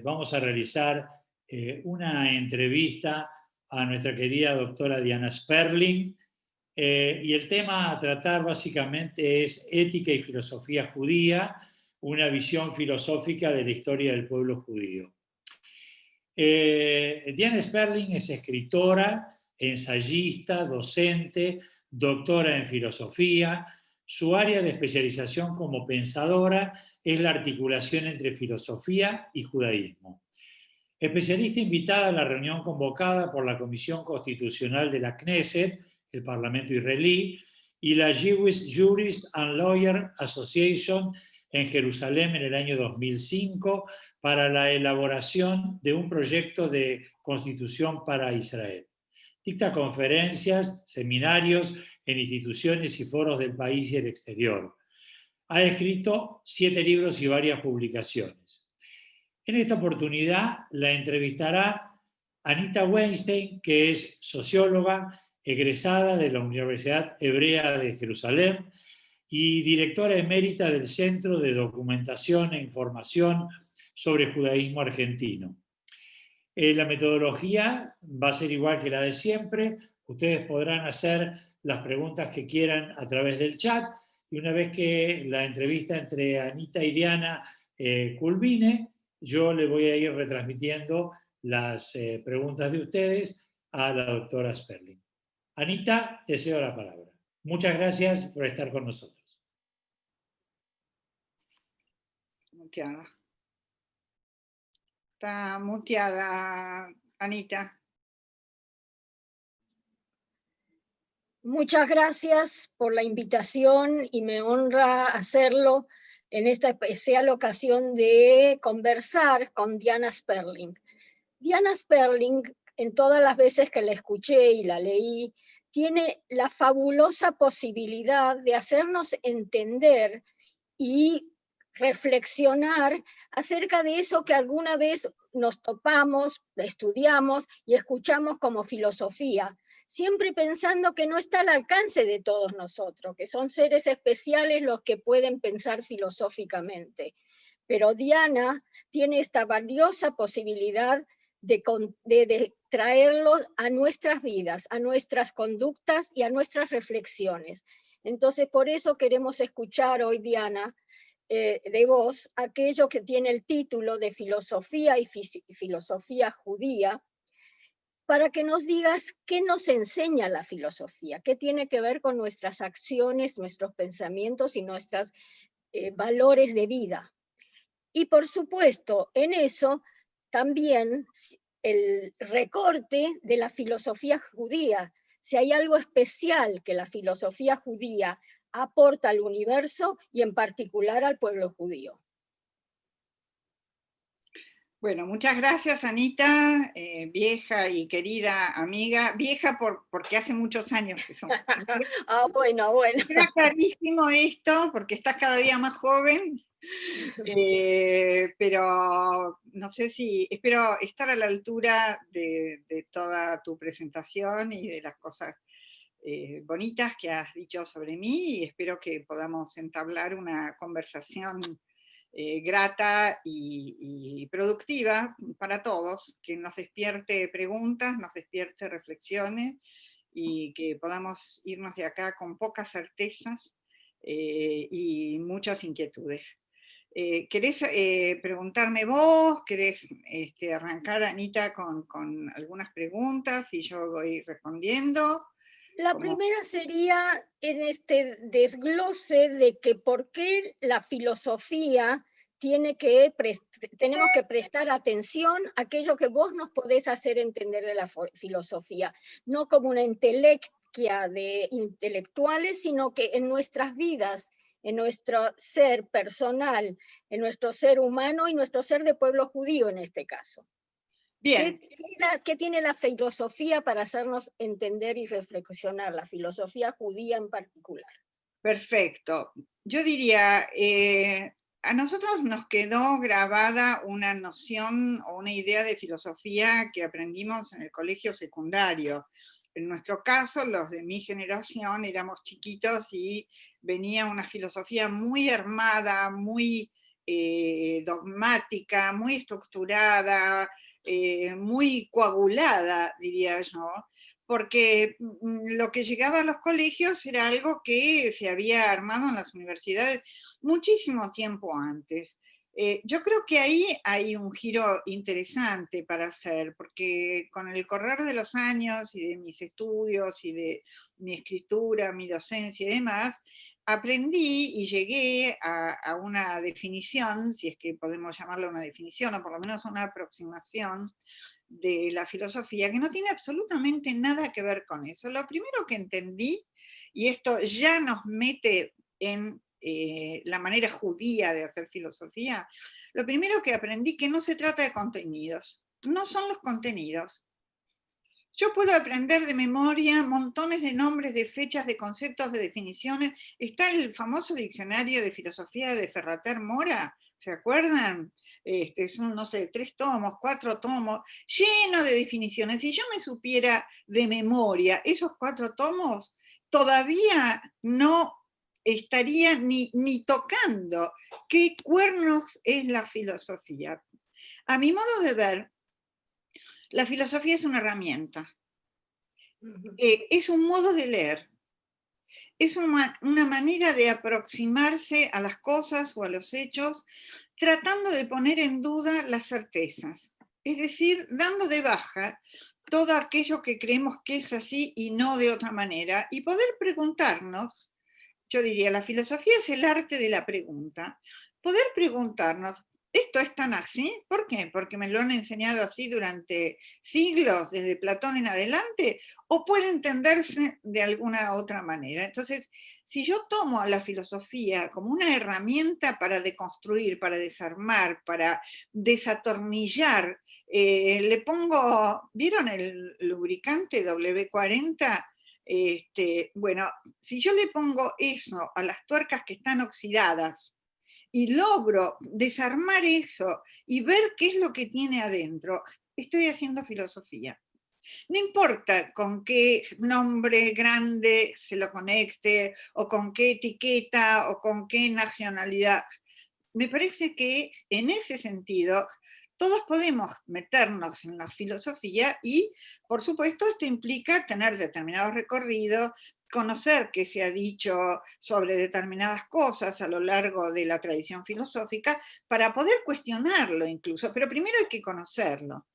Vamos a realizar una entrevista a nuestra querida doctora Diana Sperling, y el tema a tratar básicamente es ética y filosofía judía, una visión filosófica de la historia del pueblo judío. Diana Sperling es escritora, ensayista, docente, doctora en filosofía. Su área de especialización como pensadora es la articulación entre filosofía y judaísmo. Especialista invitada a la reunión convocada por la Comisión Constitucional de la Knesset, el Parlamento israelí, y la Jewish Jurist and Lawyer Association en Jerusalén en el año 2005 para la elaboración de un proyecto de constitución para Israel. Dicta conferencias, seminarios en instituciones y foros del país y el exterior. Ha escrito 7 libros y varias publicaciones. En esta oportunidad la entrevistará Anita Weinstein, que es socióloga egresada de la Universidad Hebrea de Jerusalén y directora emérita del Centro de Documentación e Información sobre Judaísmo Argentino. La metodología va a ser igual que la de siempre. Ustedes podrán hacer las preguntas que quieran a través del chat, y una vez que la entrevista entre Anita y Diana culmine, yo le voy a ir retransmitiendo las preguntas de ustedes a la doctora Sperling. Anita, te cedo la palabra. Muchas gracias por estar con nosotros. Muteada. Está muteada, Anita. Muchas gracias por la invitación y me honra hacerlo en esta especial ocasión de conversar con Diana Sperling. Diana Sperling, en todas las veces que la escuché y la leí, tiene la fabulosa posibilidad de hacernos entender y reflexionar acerca de eso que alguna vez nos topamos, estudiamos y escuchamos como filosofía, siempre pensando que no está al alcance de todos nosotros, que son seres especiales los que pueden pensar filosóficamente. Pero Diana tiene esta valiosa posibilidad de traerlo a nuestras vidas, a nuestras conductas y a nuestras reflexiones. Entonces, por eso queremos escuchar hoy, Diana, de vos, aquello que tiene el título de Filosofía y Filosofía Judía, para que nos digas qué nos enseña la filosofía, qué tiene que ver con nuestras acciones, nuestros pensamientos y nuestros valores de vida. Y por supuesto, en eso también el recorte de la filosofía judía. Si hay algo especial que la filosofía judía aporta al universo y en particular al pueblo judío. Bueno, muchas gracias, Anita, vieja y querida amiga. Vieja porque hace muchos años que somos. Bueno. Queda clarísimo esto, porque estás cada día más joven, pero no sé si, espero estar a la altura de toda tu presentación y de las cosas bonitas que has dicho sobre mí, y espero que podamos entablar una conversación grata y productiva para todos, que nos despierte preguntas, nos despierte reflexiones, y que podamos irnos de acá con pocas certezas y muchas inquietudes. ¿Querés preguntarme vos? ¿Querés arrancar, Anita, con algunas preguntas y yo voy respondiendo? La primera sería en este desglose de que por qué la filosofía tenemos que prestar atención a aquello que vos nos podés hacer entender de la filosofía, no como una entelequia de intelectuales, sino que en nuestras vidas, en nuestro ser personal, en nuestro ser humano y nuestro ser de pueblo judío en este caso. Bien. ¿Qué tiene la filosofía para hacernos entender y reflexionar, la filosofía judía en particular? Perfecto. Yo diría, a nosotros nos quedó grabada una noción o una idea de filosofía que aprendimos en el colegio secundario. En nuestro caso, los de mi generación, éramos chiquitos y venía una filosofía muy armada, muy dogmática, muy estructurada, muy coagulada, diría yo, porque lo que llegaba a los colegios era algo que se había armado en las universidades muchísimo tiempo antes. Yo creo que ahí hay un giro interesante para hacer, porque con el correr de los años y de mis estudios y de mi escritura, mi docencia y demás, aprendí y llegué a una definición, si es que podemos llamarla una definición, o por lo menos una aproximación de la filosofía, que no tiene absolutamente nada que ver con eso. Lo primero que entendí, y esto ya nos mete en la manera judía de hacer filosofía, lo primero que aprendí que no se trata de contenidos, no son los contenidos. Yo puedo aprender de memoria montones de nombres, de fechas, de conceptos, de definiciones. Está el famoso diccionario de filosofía de Ferrater Mora, ¿se acuerdan? Son, no sé, 3 tomos, 4 tomos, lleno de definiciones. Si yo me supiera de memoria esos 4 tomos, todavía no estaría ni tocando qué cuernos es la filosofía. A mi modo de ver, la filosofía es una herramienta, es un modo de leer, es una manera de aproximarse a las cosas o a los hechos, tratando de poner en duda las certezas, es decir, dando de baja todo aquello que creemos que es así y no de otra manera, y poder preguntarnos, yo diría, la filosofía es el arte de la pregunta, poder preguntarnos, ¿esto es tan así? ¿Por qué? ¿Porque me lo han enseñado así durante siglos, desde Platón en adelante? ¿O puede entenderse de alguna otra manera? Entonces, si yo tomo a la filosofía como una herramienta para deconstruir, para desarmar, para desatornillar, le pongo, ¿vieron el lubricante W40? Bueno, si yo le pongo eso a las tuercas que están oxidadas, y logro desarmar eso y ver qué es lo que tiene adentro, estoy haciendo filosofía. No importa con qué nombre grande se lo conecte, o con qué etiqueta, o con qué nacionalidad. Me parece que en ese sentido todos podemos meternos en la filosofía y, por supuesto, esto implica tener determinados recorridos, conocer qué se ha dicho sobre determinadas cosas a lo largo de la tradición filosófica para poder cuestionarlo incluso, pero primero hay que conocerlo.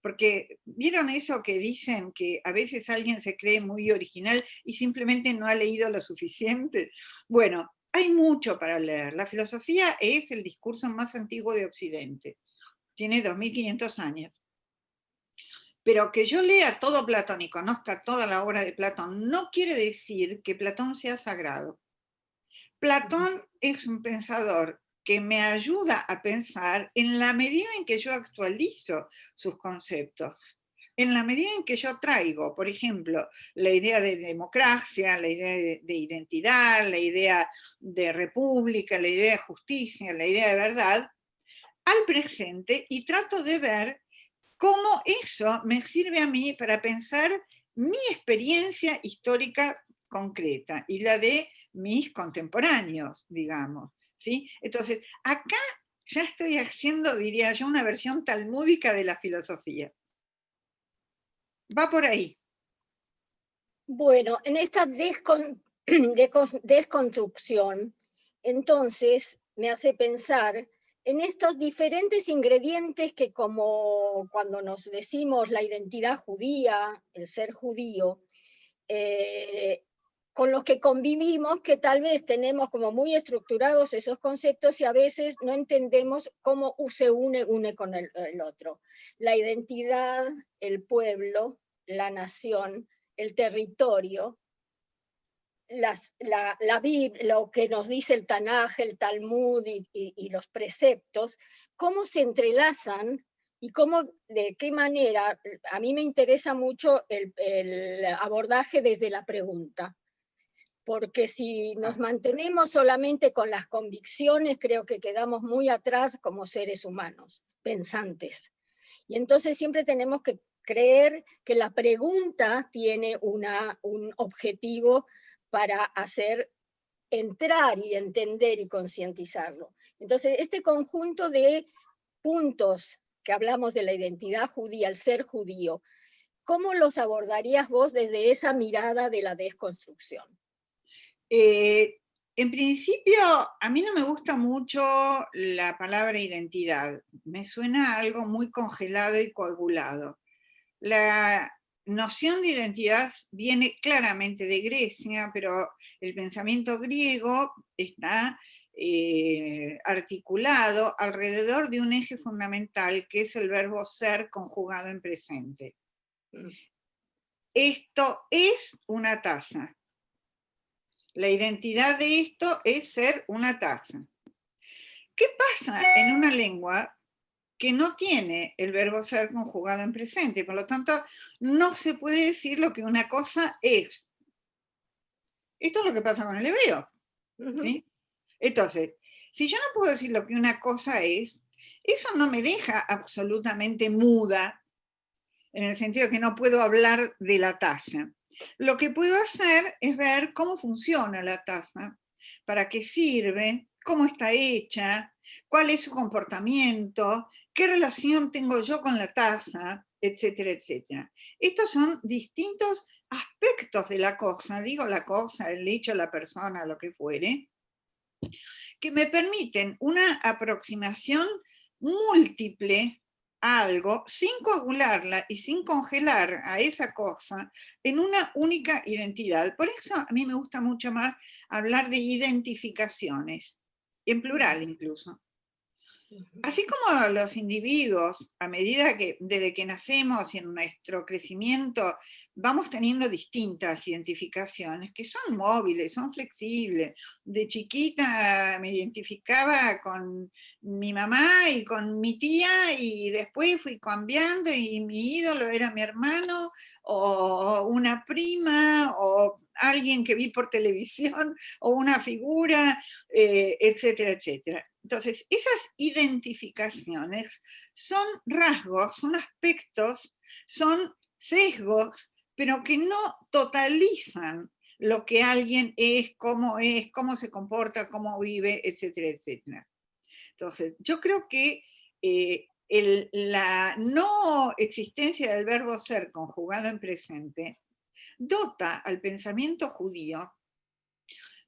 Porque vieron eso que dicen que a veces alguien se cree muy original y simplemente no ha leído lo suficiente. Bueno, hay mucho para leer. La filosofía es el discurso más antiguo de Occidente. Tiene 2500 años. Pero que yo lea todo Platón y conozca toda la obra de Platón no quiere decir que Platón sea sagrado. Platón es un pensador que me ayuda a pensar en la medida en que yo actualizo sus conceptos, en la medida en que yo traigo, por ejemplo, la idea de democracia, la idea de identidad, la idea de república, la idea de justicia, la idea de verdad, al presente, y trato de ver cómo eso me sirve a mí para pensar mi experiencia histórica concreta y la de mis contemporáneos, digamos, ¿sí? Entonces, acá ya estoy haciendo, diría yo, una versión talmúdica de la filosofía. Va por ahí. Bueno, en esta desconstrucción, entonces me hace pensar en estos diferentes ingredientes que, como cuando nos decimos la identidad judía, el ser judío, con los que convivimos, que tal vez tenemos como muy estructurados esos conceptos y a veces no entendemos cómo se une con el otro. La identidad, el pueblo, la nación, el territorio, lo que nos dice el Tanaj, el Talmud y los preceptos, cómo se entrelazan y cómo, de qué manera. A mí me interesa mucho el abordaje desde la pregunta, porque si nos mantenemos solamente con las convicciones, creo que quedamos muy atrás como seres humanos, pensantes. Y entonces siempre tenemos que creer que la pregunta tiene un objetivo para hacer entrar y entender y concientizarlo. Entonces, este conjunto de puntos que hablamos de la identidad judía, el ser judío, ¿cómo los abordarías vos desde esa mirada de la desconstrucción? En principio, a mí no me gusta mucho la palabra identidad. Me suena a algo muy congelado y coagulado. La noción de identidad viene claramente de Grecia, pero el pensamiento griego está articulado alrededor de un eje fundamental que es el verbo ser conjugado en presente. Esto es una taza. La identidad de esto es ser una taza. ¿Qué pasa en una lengua que no tiene el verbo ser conjugado en presente? Por lo tanto, no se puede decir lo que una cosa es. Esto es lo que pasa con el hebreo, ¿sí? Entonces, si yo no puedo decir lo que una cosa es, eso no me deja absolutamente muda, en el sentido de que no puedo hablar de la taza. Lo que puedo hacer es ver cómo funciona la taza, para qué sirve, cómo está hecha, cuál es su comportamiento, qué relación tengo yo con la taza, etcétera, etcétera. Estos son distintos aspectos de la cosa, digo la cosa, el hecho, la persona, lo que fuere, que me permiten una aproximación múltiple a algo sin coagularla y sin congelar a esa cosa en una única identidad. Por eso a mí me gusta mucho más hablar de identificaciones, en plural incluso. Así como los individuos, a medida que desde que nacemos y en nuestro crecimiento vamos teniendo distintas identificaciones que son móviles, son flexibles. De chiquita me identificaba con mi mamá y con mi tía y después fui cambiando y mi ídolo era mi hermano o una prima o alguien que vi por televisión o una figura, etcétera, etcétera. Entonces, esas identificaciones son rasgos, son aspectos, son sesgos, pero que no totalizan lo que alguien es, cómo se comporta, cómo vive, etcétera, etcétera. Entonces, yo creo que la no existencia del verbo ser conjugado en presente dota al pensamiento judío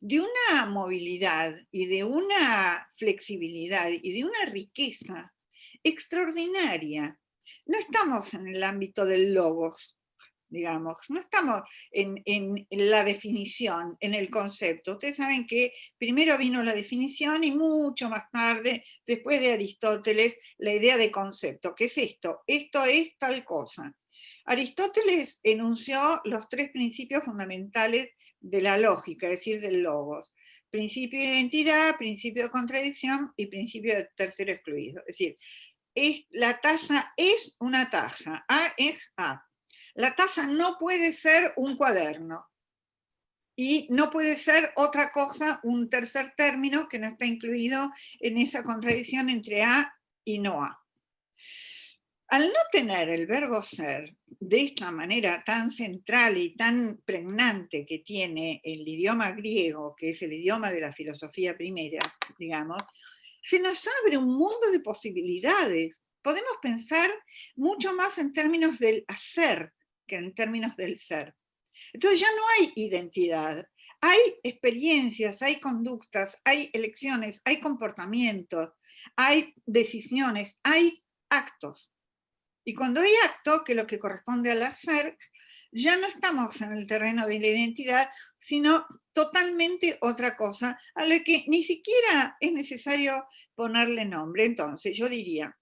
de una movilidad y de una flexibilidad y de una riqueza extraordinaria. No estamos en el ámbito del logos, digamos, no estamos en la definición, en el concepto. Ustedes saben que primero vino la definición y mucho más tarde, después de Aristóteles, la idea de concepto. ¿Qué es esto? Esto es tal cosa. Aristóteles enunció los tres principios fundamentales de la lógica, es decir, del logos. Principio de identidad, principio de contradicción y principio de tercero excluido. Es decir, la taza es una taza, A es A. La taza no puede ser un cuaderno y no puede ser otra cosa, un tercer término que no está incluido en esa contradicción entre A y no A. Al no tener el verbo ser de esta manera tan central y tan pregnante que tiene el idioma griego, que es el idioma de la filosofía primera, digamos, se nos abre un mundo de posibilidades. Podemos pensar mucho más en términos del hacer que en términos del ser. Entonces ya no hay identidad, hay experiencias, hay conductas, hay elecciones, hay comportamientos, hay decisiones, hay actos. Y cuando hay acto, que es lo que corresponde al hacer, ya no estamos en el terreno de la identidad, sino totalmente otra cosa, a la que ni siquiera es necesario ponerle nombre. Entonces, yo diría,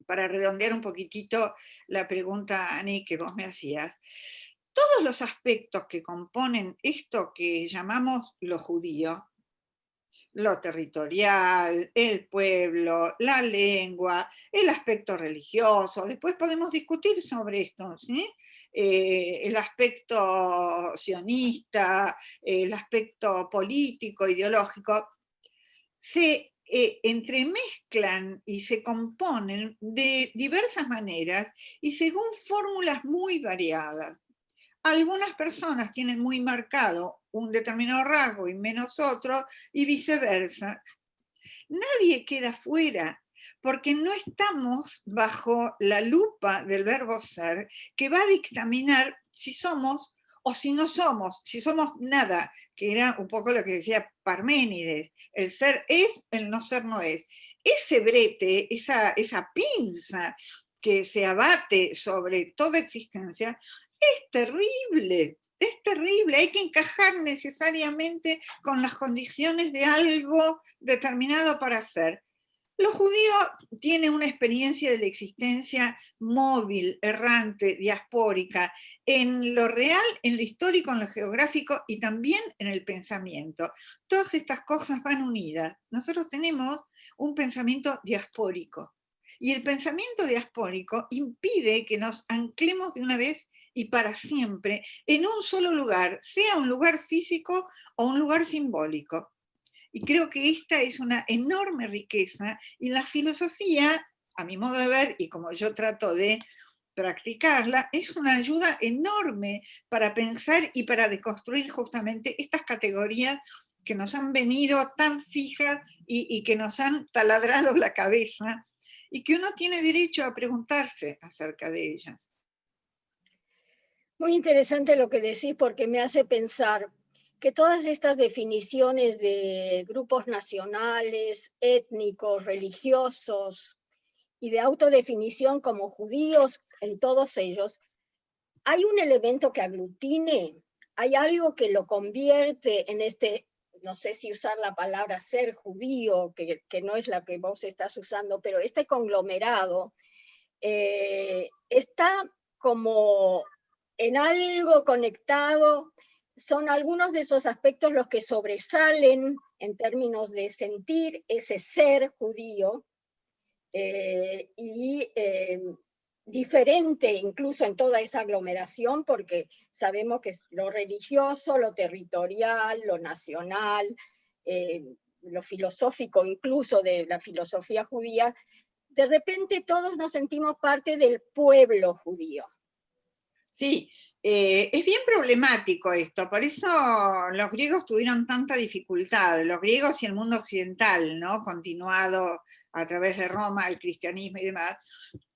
para redondear un poquitito la pregunta, Ani, que vos me hacías, todos los aspectos que componen esto que llamamos lo judío, lo territorial, el pueblo, la lengua, el aspecto religioso. Después podemos discutir sobre esto, ¿sí? El aspecto sionista, el aspecto político, ideológico, se entremezclan y se componen de diversas maneras y según fórmulas muy variadas. Algunas personas tienen muy marcado un determinado rasgo y menos otro, y viceversa. Nadie queda fuera, porque no estamos bajo la lupa del verbo ser, que va a dictaminar si somos o si no somos, si somos nada, que era un poco lo que decía Parménides, el ser es, el no ser no es. Ese brete, esa pinza que se abate sobre toda existencia, es terrible, hay que encajar necesariamente con las condiciones de algo determinado para ser. Los judíos tienen una experiencia de la existencia móvil, errante, diaspórica, en lo real, en lo histórico, en lo geográfico y también en el pensamiento. Todas estas cosas van unidas. Nosotros tenemos un pensamiento diaspórico y el pensamiento diaspórico impide que nos anclemos de una vez y para siempre en un solo lugar, sea un lugar físico o un lugar simbólico. Y creo que esta es una enorme riqueza y la filosofía, a mi modo de ver, y como yo trato de practicarla, es una ayuda enorme para pensar y para deconstruir justamente estas categorías que nos han venido tan fijas y que nos han taladrado la cabeza y que uno tiene derecho a preguntarse acerca de ellas. Muy interesante lo que decís porque me hace pensar que todas estas definiciones de grupos nacionales, étnicos, religiosos y de autodefinición como judíos en todos ellos, hay un elemento que aglutine, hay algo que lo convierte en este, no sé si usar la palabra ser judío, que no es la que vos estás usando, pero este conglomerado está como en algo conectado. Son algunos de esos aspectos los que sobresalen en términos de sentir ese ser judío y diferente incluso en toda esa aglomeración, porque sabemos que lo religioso, lo territorial, lo nacional, lo filosófico incluso de la filosofía judía, de repente todos nos sentimos parte del pueblo judío. Sí, es bien problemático esto, por eso los griegos tuvieron tanta dificultad, los griegos y el mundo occidental, ¿no? Continuado a través de Roma, el cristianismo y demás,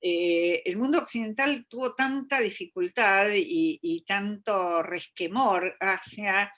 el mundo occidental tuvo tanta dificultad y tanto resquemor hacia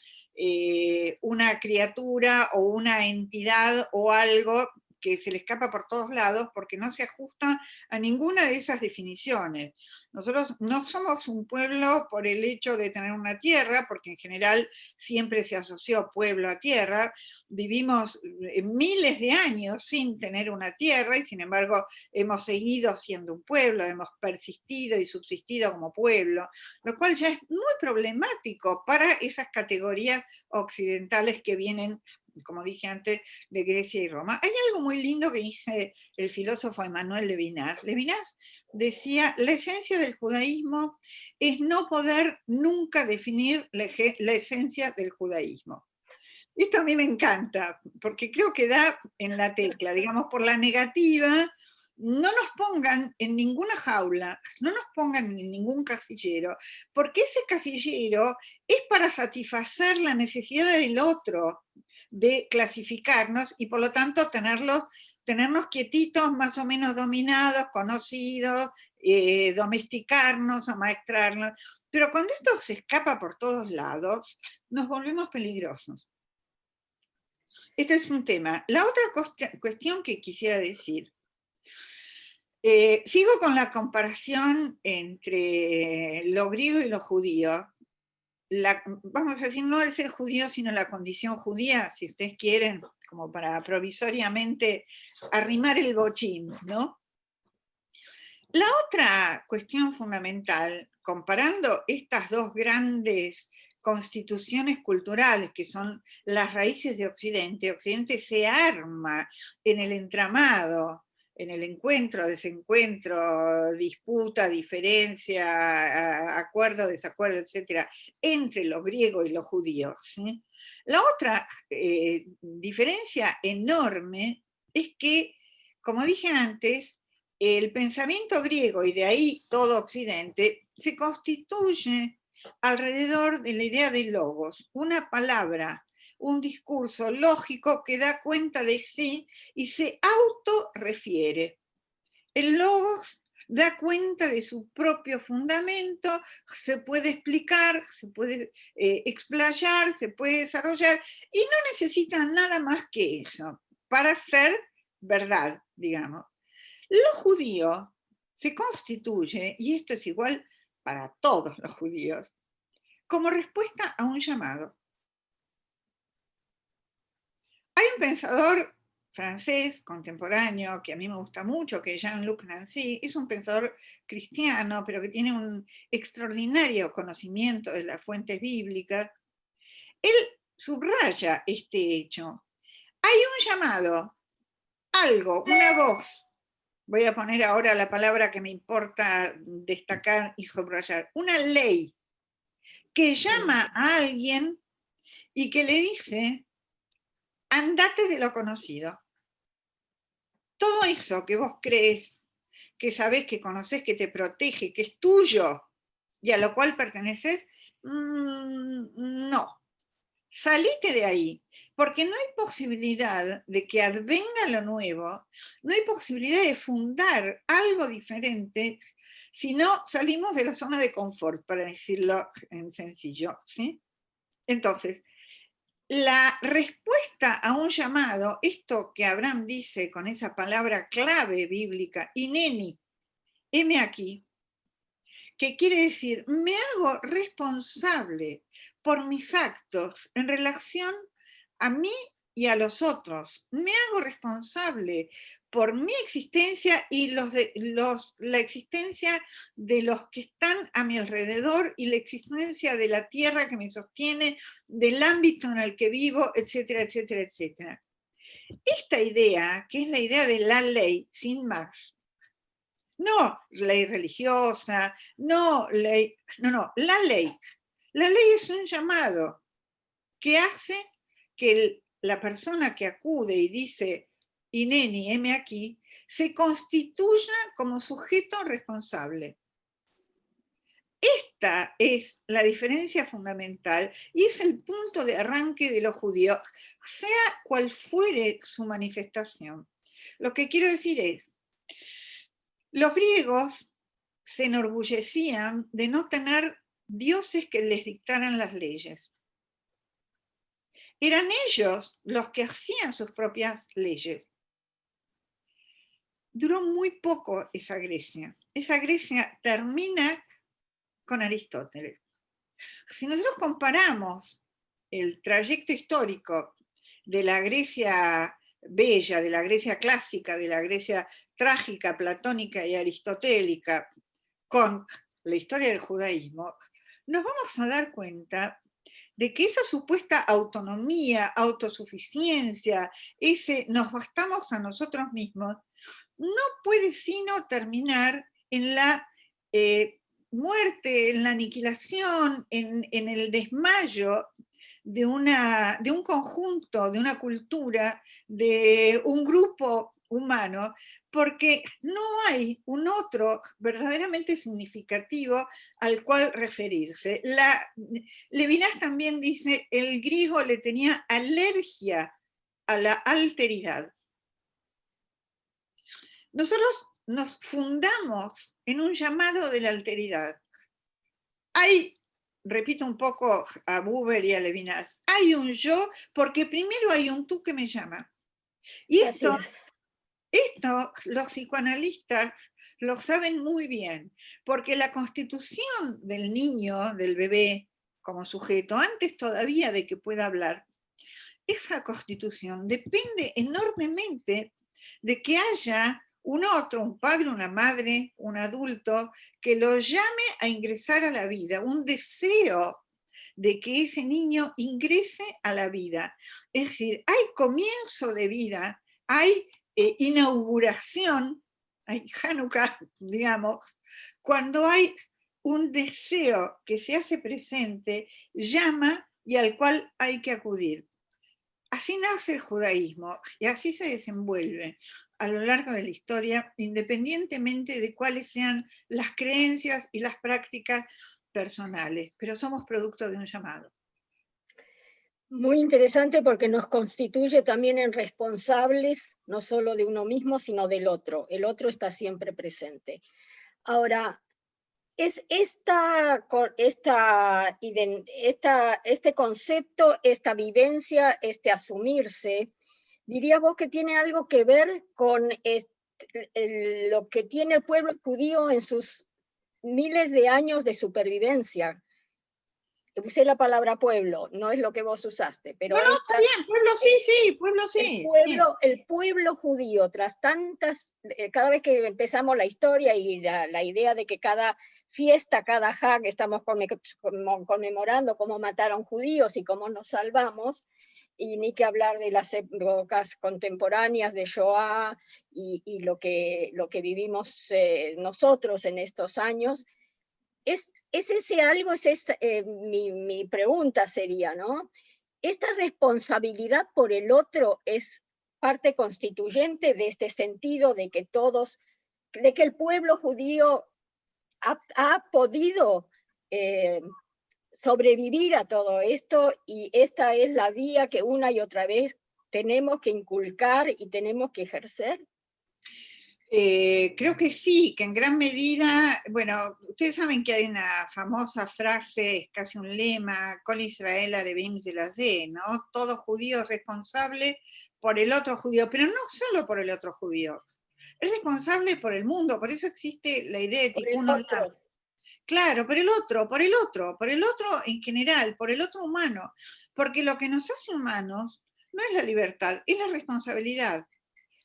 una criatura o una entidad o algo que se le escapa por todos lados porque no se ajusta a ninguna de esas definiciones. Nosotros no somos un pueblo por el hecho de tener una tierra, porque en general siempre se asoció pueblo a tierra, vivimos miles de años sin tener una tierra y sin embargo hemos seguido siendo un pueblo, hemos persistido y subsistido como pueblo, lo cual ya es muy problemático para esas categorías occidentales que vienen, como dije antes, de Grecia y Roma. Hay algo muy lindo que dice el filósofo Emmanuel Levinas. Levinas decía, la esencia del judaísmo es no poder nunca definir la esencia del judaísmo. Esto a mí me encanta, porque creo que da en la tecla, digamos, por la negativa, no nos pongan en ninguna jaula, no nos pongan en ningún casillero, porque ese casillero es para satisfacer la necesidad del otro de clasificarnos y por lo tanto tenernos quietitos, más o menos dominados, conocidos, domesticarnos, amaestrarnos. Pero cuando esto se escapa por todos lados, nos volvemos peligrosos. Este es un tema. La otra cuestión que quisiera decir, sigo con la comparación entre lo griego y lo judío. Vamos a decir, no el ser judío, sino la condición judía, si ustedes quieren, como para provisoriamente arrimar el bochín, ¿no? La otra cuestión fundamental, comparando estas dos grandes constituciones culturales que son las raíces de Occidente, Occidente se arma en el entramado, en el encuentro, desencuentro, disputa, diferencia, acuerdo, desacuerdo, etcétera, entre los griegos y los judíos. ¿Sí? La otra diferencia enorme es que, como dije antes, el pensamiento griego, y de ahí todo Occidente, se constituye alrededor de la idea de logos, una palabra, un discurso lógico que da cuenta de sí y se autorrefiere. El logos da cuenta de su propio fundamento, se puede explicar, se puede explayar, se puede desarrollar, y no necesita nada más que eso para ser verdad, digamos. Lo judío se constituye, y esto es igual para todos los judíos, como respuesta a un llamado. Hay un pensador francés contemporáneo que a mí me gusta mucho, que es Jean-Luc Nancy, es un pensador cristiano, pero que tiene un extraordinario conocimiento de las fuentes bíblicas. Él subraya este hecho. Hay un llamado, algo, una voz. Voy a poner ahora la palabra que me importa destacar y subrayar. Una ley que llama a alguien y que le dice: andate de lo conocido. Todo eso que vos crees, que sabés, que conocés, que te protege, que es tuyo y a lo cual perteneces, no. Salite de ahí, porque no hay posibilidad de que advenga lo nuevo, no hay posibilidad de fundar algo diferente si no salimos de la zona de confort, para decirlo en sencillo, ¿sí? Entonces, la respuesta a un llamado, esto que Abraham dice con esa palabra clave bíblica, hineni, heme aquí, que quiere decir, me hago responsable por mis actos en relación a mí y a los otros. Me hago responsable por mi existencia y la existencia de los que están a mi alrededor y la existencia de la tierra que me sostiene, del ámbito en el que vivo, etcétera, etcétera, etcétera. Esta idea, que es la idea de la ley, sin más, no ley religiosa, no, la ley. La ley es un llamado que hace que la persona que acude y dice, hineni, heme aquí, se constituya como sujeto responsable. Esta es la diferencia fundamental y es el punto de arranque de los judíos, sea cual fuere su manifestación. Lo que quiero decir es, los griegos se enorgullecían de no tener dioses que les dictaran las leyes. Eran ellos los que hacían sus propias leyes. Duró muy poco esa Grecia. Esa Grecia termina con Aristóteles. Si nosotros comparamos el trayecto histórico de la Grecia bella, de la Grecia clásica, de la Grecia trágica, platónica y aristotélica, con la historia del judaísmo, nos vamos a dar cuenta de que esa supuesta autonomía, autosuficiencia, ese nos bastamos a nosotros mismos, no puede sino terminar en la muerte, en la aniquilación, en el desmayo de un conjunto, de una cultura, de un grupo humano, porque no hay un otro verdaderamente significativo al cual referirse. Levinas también dice, el griego le tenía alergia a la alteridad. Nosotros nos fundamos en un llamado de la alteridad. Hay, repito un poco a Buber y a Levinas, hay un yo porque primero hay un tú que me llama. Y esto los psicoanalistas lo saben muy bien, porque la constitución del niño, del bebé, como sujeto, antes todavía de que pueda hablar, esa constitución depende enormemente de que haya un otro, un padre, una madre, un adulto, que lo llame a ingresar a la vida, un deseo de que ese niño ingrese a la vida. Es decir, hay comienzo de vida, hay inauguración, hay Hanukkah, digamos, cuando hay un deseo que se hace presente, llama y al cual hay que acudir. Así nace el judaísmo y así se desenvuelve a lo largo de la historia, independientemente de cuáles sean las creencias y las prácticas personales, pero somos producto de un llamado. Muy interesante porque nos constituye también en responsables, no solo de uno mismo, sino del otro. El otro está siempre presente. Ahora, es este concepto, esta vivencia, este asumirse, diría vos que tiene algo que ver con lo que tiene el pueblo judío en sus miles de años de supervivencia. Usé la palabra pueblo, no es lo que vos usaste, pero No, está bien, pueblo sí, pueblo sí. El pueblo judío, tras tantas, cada vez que empezamos la historia y la idea de que cada fiesta, cada Hag, estamos conmemorando cómo mataron judíos y cómo nos salvamos, y ni que hablar de las épocas contemporáneas de Shoah y lo que vivimos nosotros en estos años. ¿Es ese algo? Mi pregunta sería, ¿no? ¿Esta responsabilidad por el otro es parte constituyente de este sentido de que el pueblo judío ha podido sobrevivir a todo esto, y esta es la vía que una y otra vez tenemos que inculcar y tenemos que ejercer? Creo que sí, que en gran medida, bueno, ustedes saben que hay una famosa frase, es casi un lema, Kol Israel Arevim Zelazé, ¿no? Todo judío es responsable por el otro judío, pero no solo por el otro judío, es responsable por el mundo, por eso existe la idea de Tikkun Olam. Claro, por el otro en general, por el otro humano, porque lo que nos hace humanos no es la libertad, es la responsabilidad.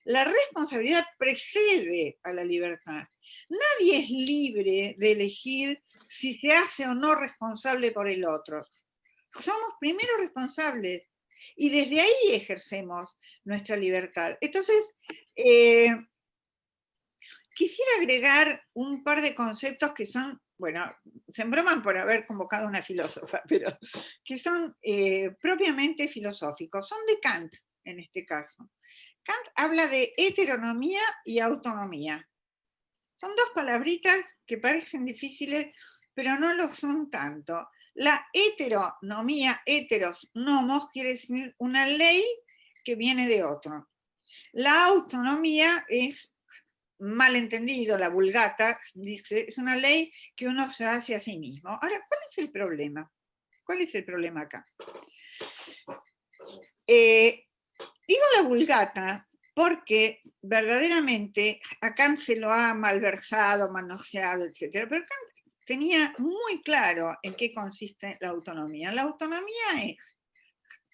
La responsabilidad precede a la libertad. Nadie es libre de elegir si se hace o no responsable por el otro. Somos primero responsables y desde ahí ejercemos nuestra libertad. Entonces, quisiera agregar un par de conceptos que son, bueno, se embroman por haber convocado a una filósofa, pero que son propiamente filosóficos. Son de Kant, en este caso. Kant habla de heteronomía y autonomía. Son dos palabritas que parecen difíciles, pero no lo son tanto. La heteronomía, heteros, nomos, quiere decir una ley que viene de otro. La autonomía es malentendido, la vulgata, dice, es una ley que uno se hace a sí mismo. Ahora, ¿cuál es el problema? ¿Cuál es el problema acá? Digo la vulgata porque verdaderamente a Kant se lo ha malversado, manoseado, etc. Pero Kant tenía muy claro en qué consiste la autonomía. La autonomía es,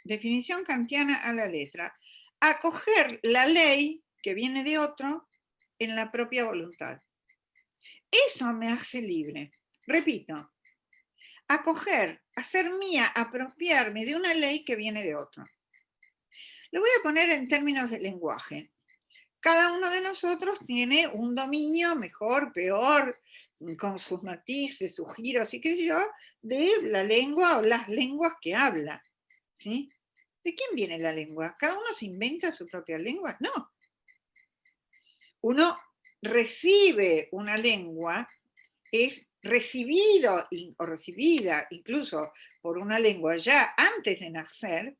definición kantiana a la letra, acoger la ley que viene de otro en la propia voluntad. Eso me hace libre. Repito, acoger, hacer mía, apropiarme de una ley que viene de otro. Lo voy a poner en términos de lenguaje. Cada uno de nosotros tiene un dominio mejor, peor, con sus matices, sus giros y qué sé yo, de la lengua o las lenguas que habla. ¿Sí? ¿De quién viene la lengua? ¿Cada uno se inventa su propia lengua? No. Uno recibe una lengua, es recibido o recibida incluso por una lengua ya antes de nacer,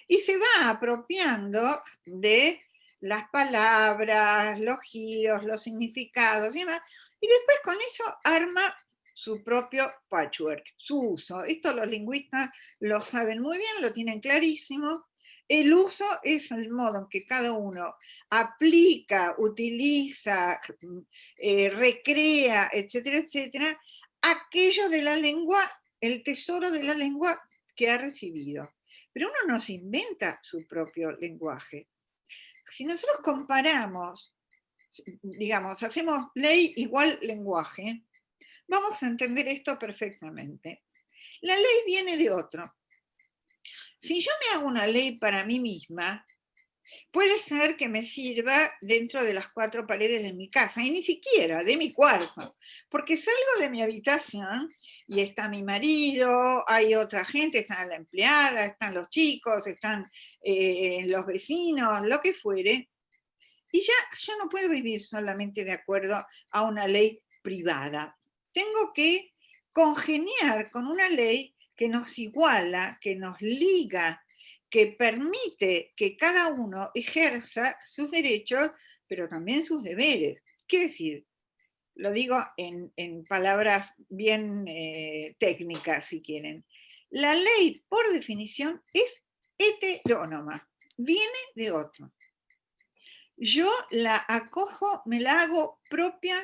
y se va apropiando de las palabras, los giros, los significados y demás, y después con eso arma su propio patchwork, su uso. Esto los lingüistas lo saben muy bien, lo tienen clarísimo. El uso es el modo en que cada uno aplica, utiliza, recrea, etcétera, etcétera, aquello de la lengua, el tesoro de la lengua que ha recibido. Pero uno no se inventa su propio lenguaje. Si nosotros comparamos, digamos, hacemos ley igual lenguaje, vamos a entender esto perfectamente. La ley viene de otro. Si yo me hago una ley para mí misma, puede ser que me sirva dentro de las 4 paredes de mi casa, y ni siquiera de mi cuarto, porque salgo de mi habitación y está mi marido, hay otra gente, está la empleada, están los chicos, están los vecinos, lo que fuere, y ya yo no puedo vivir solamente de acuerdo a una ley privada. Tengo que congeniar con una ley que nos iguala, que nos liga, que permite que cada uno ejerza sus derechos, pero también sus deberes. Quiere decir, lo digo en palabras bien técnicas, si quieren. La ley, por definición, es heterónoma, viene de otro. Yo la acojo, me la hago propia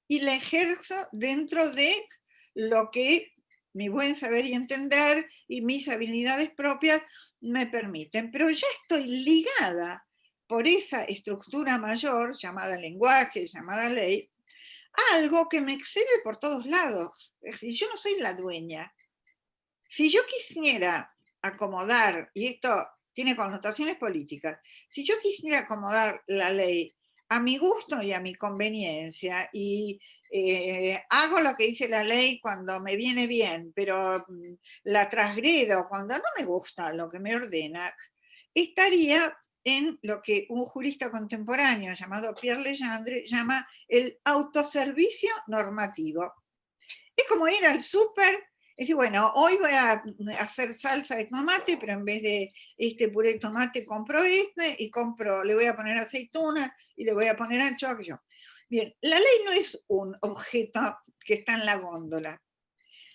y la ejerzo dentro de lo que mi buen saber y entender y mis habilidades propias me permiten. Pero ya estoy ligada por esa estructura mayor, llamada lenguaje, llamada ley, a algo que me excede por todos lados. Es decir, yo no soy la dueña. Si yo quisiera acomodar, y esto tiene connotaciones políticas, si yo quisiera acomodar la ley a mi gusto y a mi conveniencia, y hago lo que dice la ley cuando me viene bien, pero la transgredo cuando no me gusta lo que me ordena, estaría en lo que un jurista contemporáneo llamado Pierre Legendre llama el autoservicio normativo. Es como ir al súper y decir, bueno, hoy voy a hacer salsa de tomate, pero en vez de este puré de tomate compro este y le voy a poner aceituna y le voy a poner anchoa. Bien, la ley no es un objeto que está en la góndola.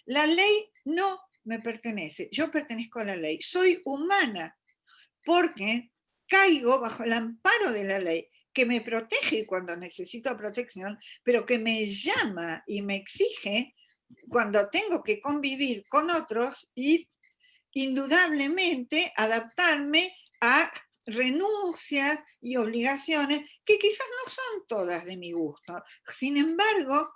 La ley no me pertenece, yo pertenezco a la ley. Soy humana porque caigo bajo el amparo de la ley, que me protege cuando necesito protección, pero que me llama y me exige cuando tengo que convivir con otros y indudablemente adaptarme a renuncias y obligaciones que quizás no son todas de mi gusto. Sin embargo,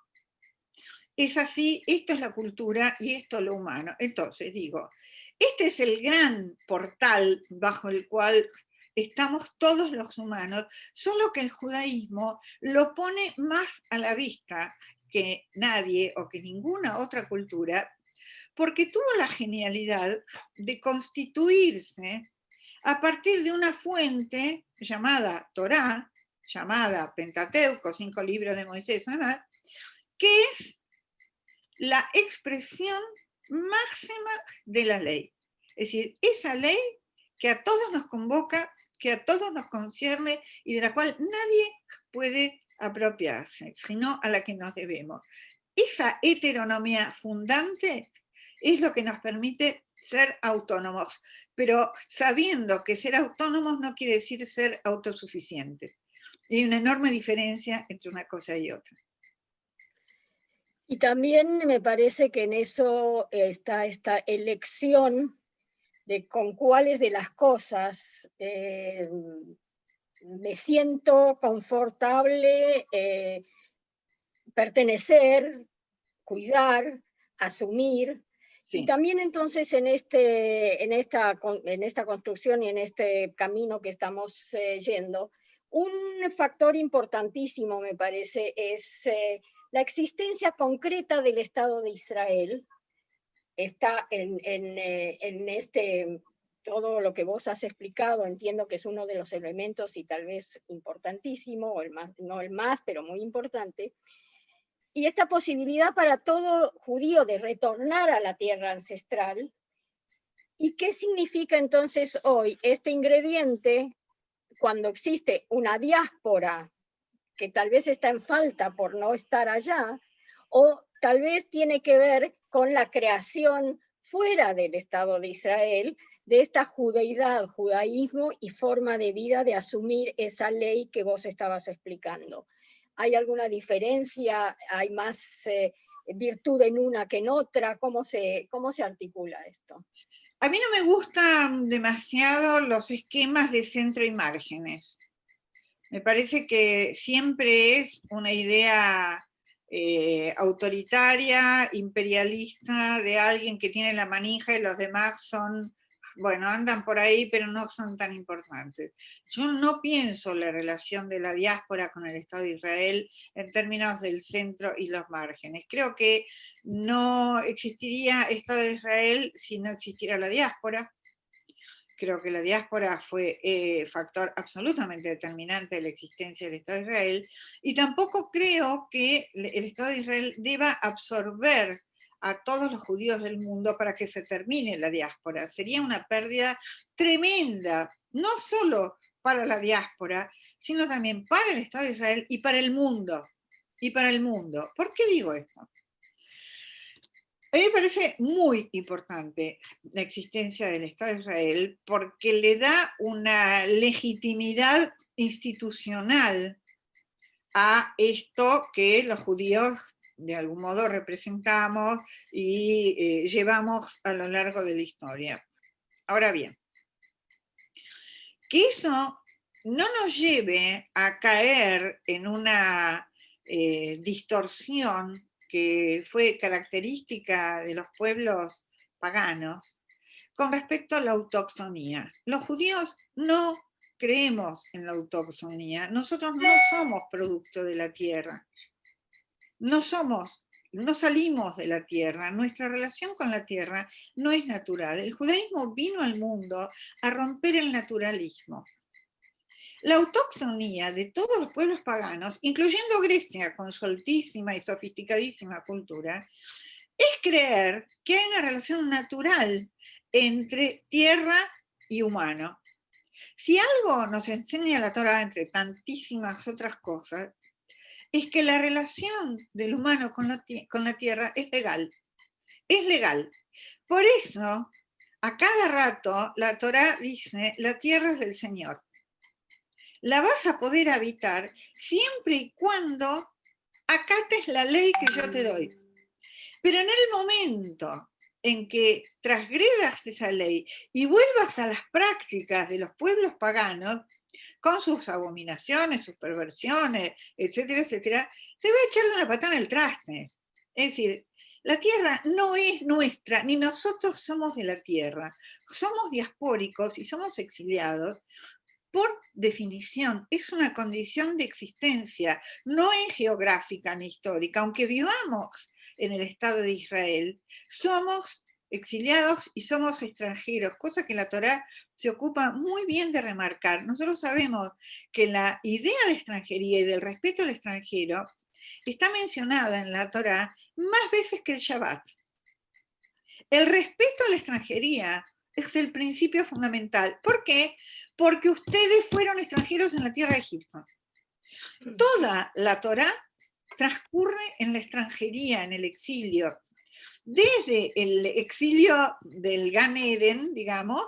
es así, esto es la cultura y esto es lo humano. Entonces digo, este es el gran portal bajo el cual estamos todos los humanos, solo que el judaísmo lo pone más a la vista que nadie o que ninguna otra cultura, porque tuvo la genialidad de constituirse a partir de una fuente llamada Torá, llamada Pentateuco, 5 libros de Moisés, además, que es la expresión máxima de la ley. Es decir, esa ley que a todos nos convoca, que a todos nos concierne y de la cual nadie puede apropiarse, sino a la que nos debemos. Esa heteronomía fundante es lo que nos permite ser autónomos, pero sabiendo que ser autónomos no quiere decir ser autosuficientes. Hay una enorme diferencia entre una cosa y otra. Y también me parece que en eso está esta elección de con cuáles de las cosas me siento confortable pertenecer, cuidar, asumir. Sí. Y también entonces en esta construcción y en este camino que estamos yendo, un factor importantísimo me parece es la existencia concreta del Estado de Israel. Está en todo lo que vos has explicado, entiendo que es uno de los elementos y tal vez importantísimo, o no el más, pero muy importante. Y esta posibilidad para todo judío de retornar a la tierra ancestral. ¿Y qué significa entonces hoy este ingrediente cuando existe una diáspora que tal vez está en falta por no estar allá, o tal vez tiene que ver con la creación fuera del Estado de Israel de esta judeidad, judaísmo y forma de vida de asumir esa ley que vos estabas explicando? ¿Hay alguna diferencia? ¿Hay más virtud en una que en otra? ¿Cómo se articula esto? A mí no me gustan demasiado los esquemas de centro y márgenes. Me parece que siempre es una idea autoritaria, imperialista, de alguien que tiene la manija y los demás son, bueno, andan por ahí, pero no son tan importantes. Yo no pienso la relación de la diáspora con el Estado de Israel en términos del centro y los márgenes. Creo que no existiría Estado de Israel si no existiera la diáspora. Creo que la diáspora fue factor absolutamente determinante de la existencia del Estado de Israel, y tampoco creo que el Estado de Israel deba absorber a todos los judíos del mundo para que se termine la diáspora. Sería una pérdida tremenda, no solo para la diáspora, sino también para el Estado de Israel y para el mundo. Y para el mundo. ¿Por qué digo esto? A mí me parece muy importante la existencia del Estado de Israel porque le da una legitimidad institucional a esto que los judíos de algún modo representamos y llevamos a lo largo de la historia. Ahora bien, que eso no nos lleve a caer en una distorsión que fue característica de los pueblos paganos con respecto a la autoxonía. Los judíos no creemos en la autoxonía, nosotros no somos producto de la tierra, no salimos de la tierra, nuestra relación con la tierra no es natural. El judaísmo vino al mundo a romper el naturalismo. La autoxonía de todos los pueblos paganos, incluyendo Grecia con su altísima y sofisticadísima cultura, es creer que hay una relación natural entre tierra y humano. Si algo nos enseña la Torá, entre tantísimas otras cosas, es que la relación del humano con la tierra es legal. Es legal. Por eso, a cada rato, la Torá dice, la tierra es del Señor. La vas a poder habitar siempre y cuando acates la ley que yo te doy. Pero en el momento en que transgredas esa ley y vuelvas a las prácticas de los pueblos paganos, con sus abominaciones, sus perversiones, etcétera, etcétera, te va a echar de una patada en el traste. Es decir, la tierra no es nuestra, ni nosotros somos de la tierra. Somos diaspóricos y somos exiliados. Por definición, es una condición de existencia, no es geográfica ni histórica. Aunque vivamos en el Estado de Israel, somos exiliados y somos extranjeros, cosa que la Torá se ocupa muy bien de remarcar. Nosotros sabemos que la idea de extranjería y del respeto al extranjero está mencionada en la Torá más veces que el Shabbat. El respeto a la extranjería es el principio fundamental. ¿Por qué? Porque ustedes fueron extranjeros en la tierra de Egipto. Toda la Torá transcurre en la extranjería, en el exilio. Desde el exilio del Gan Eden, digamos,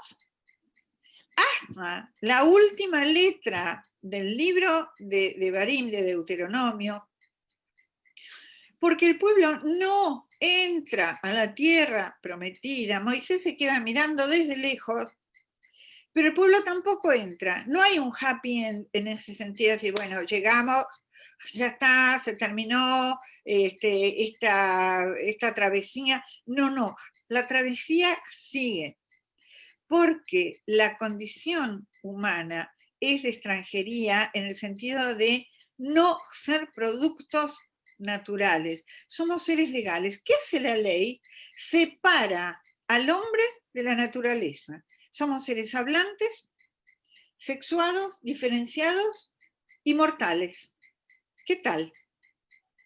hasta la última letra del libro de Devarim, de Deuteronomio, porque el pueblo no entra a la tierra prometida. Moisés se queda mirando desde lejos, pero el pueblo tampoco entra. No hay un happy end en ese sentido, de decir, bueno, llegamos, ya está, se terminó esta travesía. No, la travesía sigue, porque la condición humana es de extranjería en el sentido de no ser productos naturales. Somos seres legales. ¿Qué hace la ley? Separa al hombre de la naturaleza. Somos seres hablantes, sexuados, diferenciados y mortales. ¿Qué tal?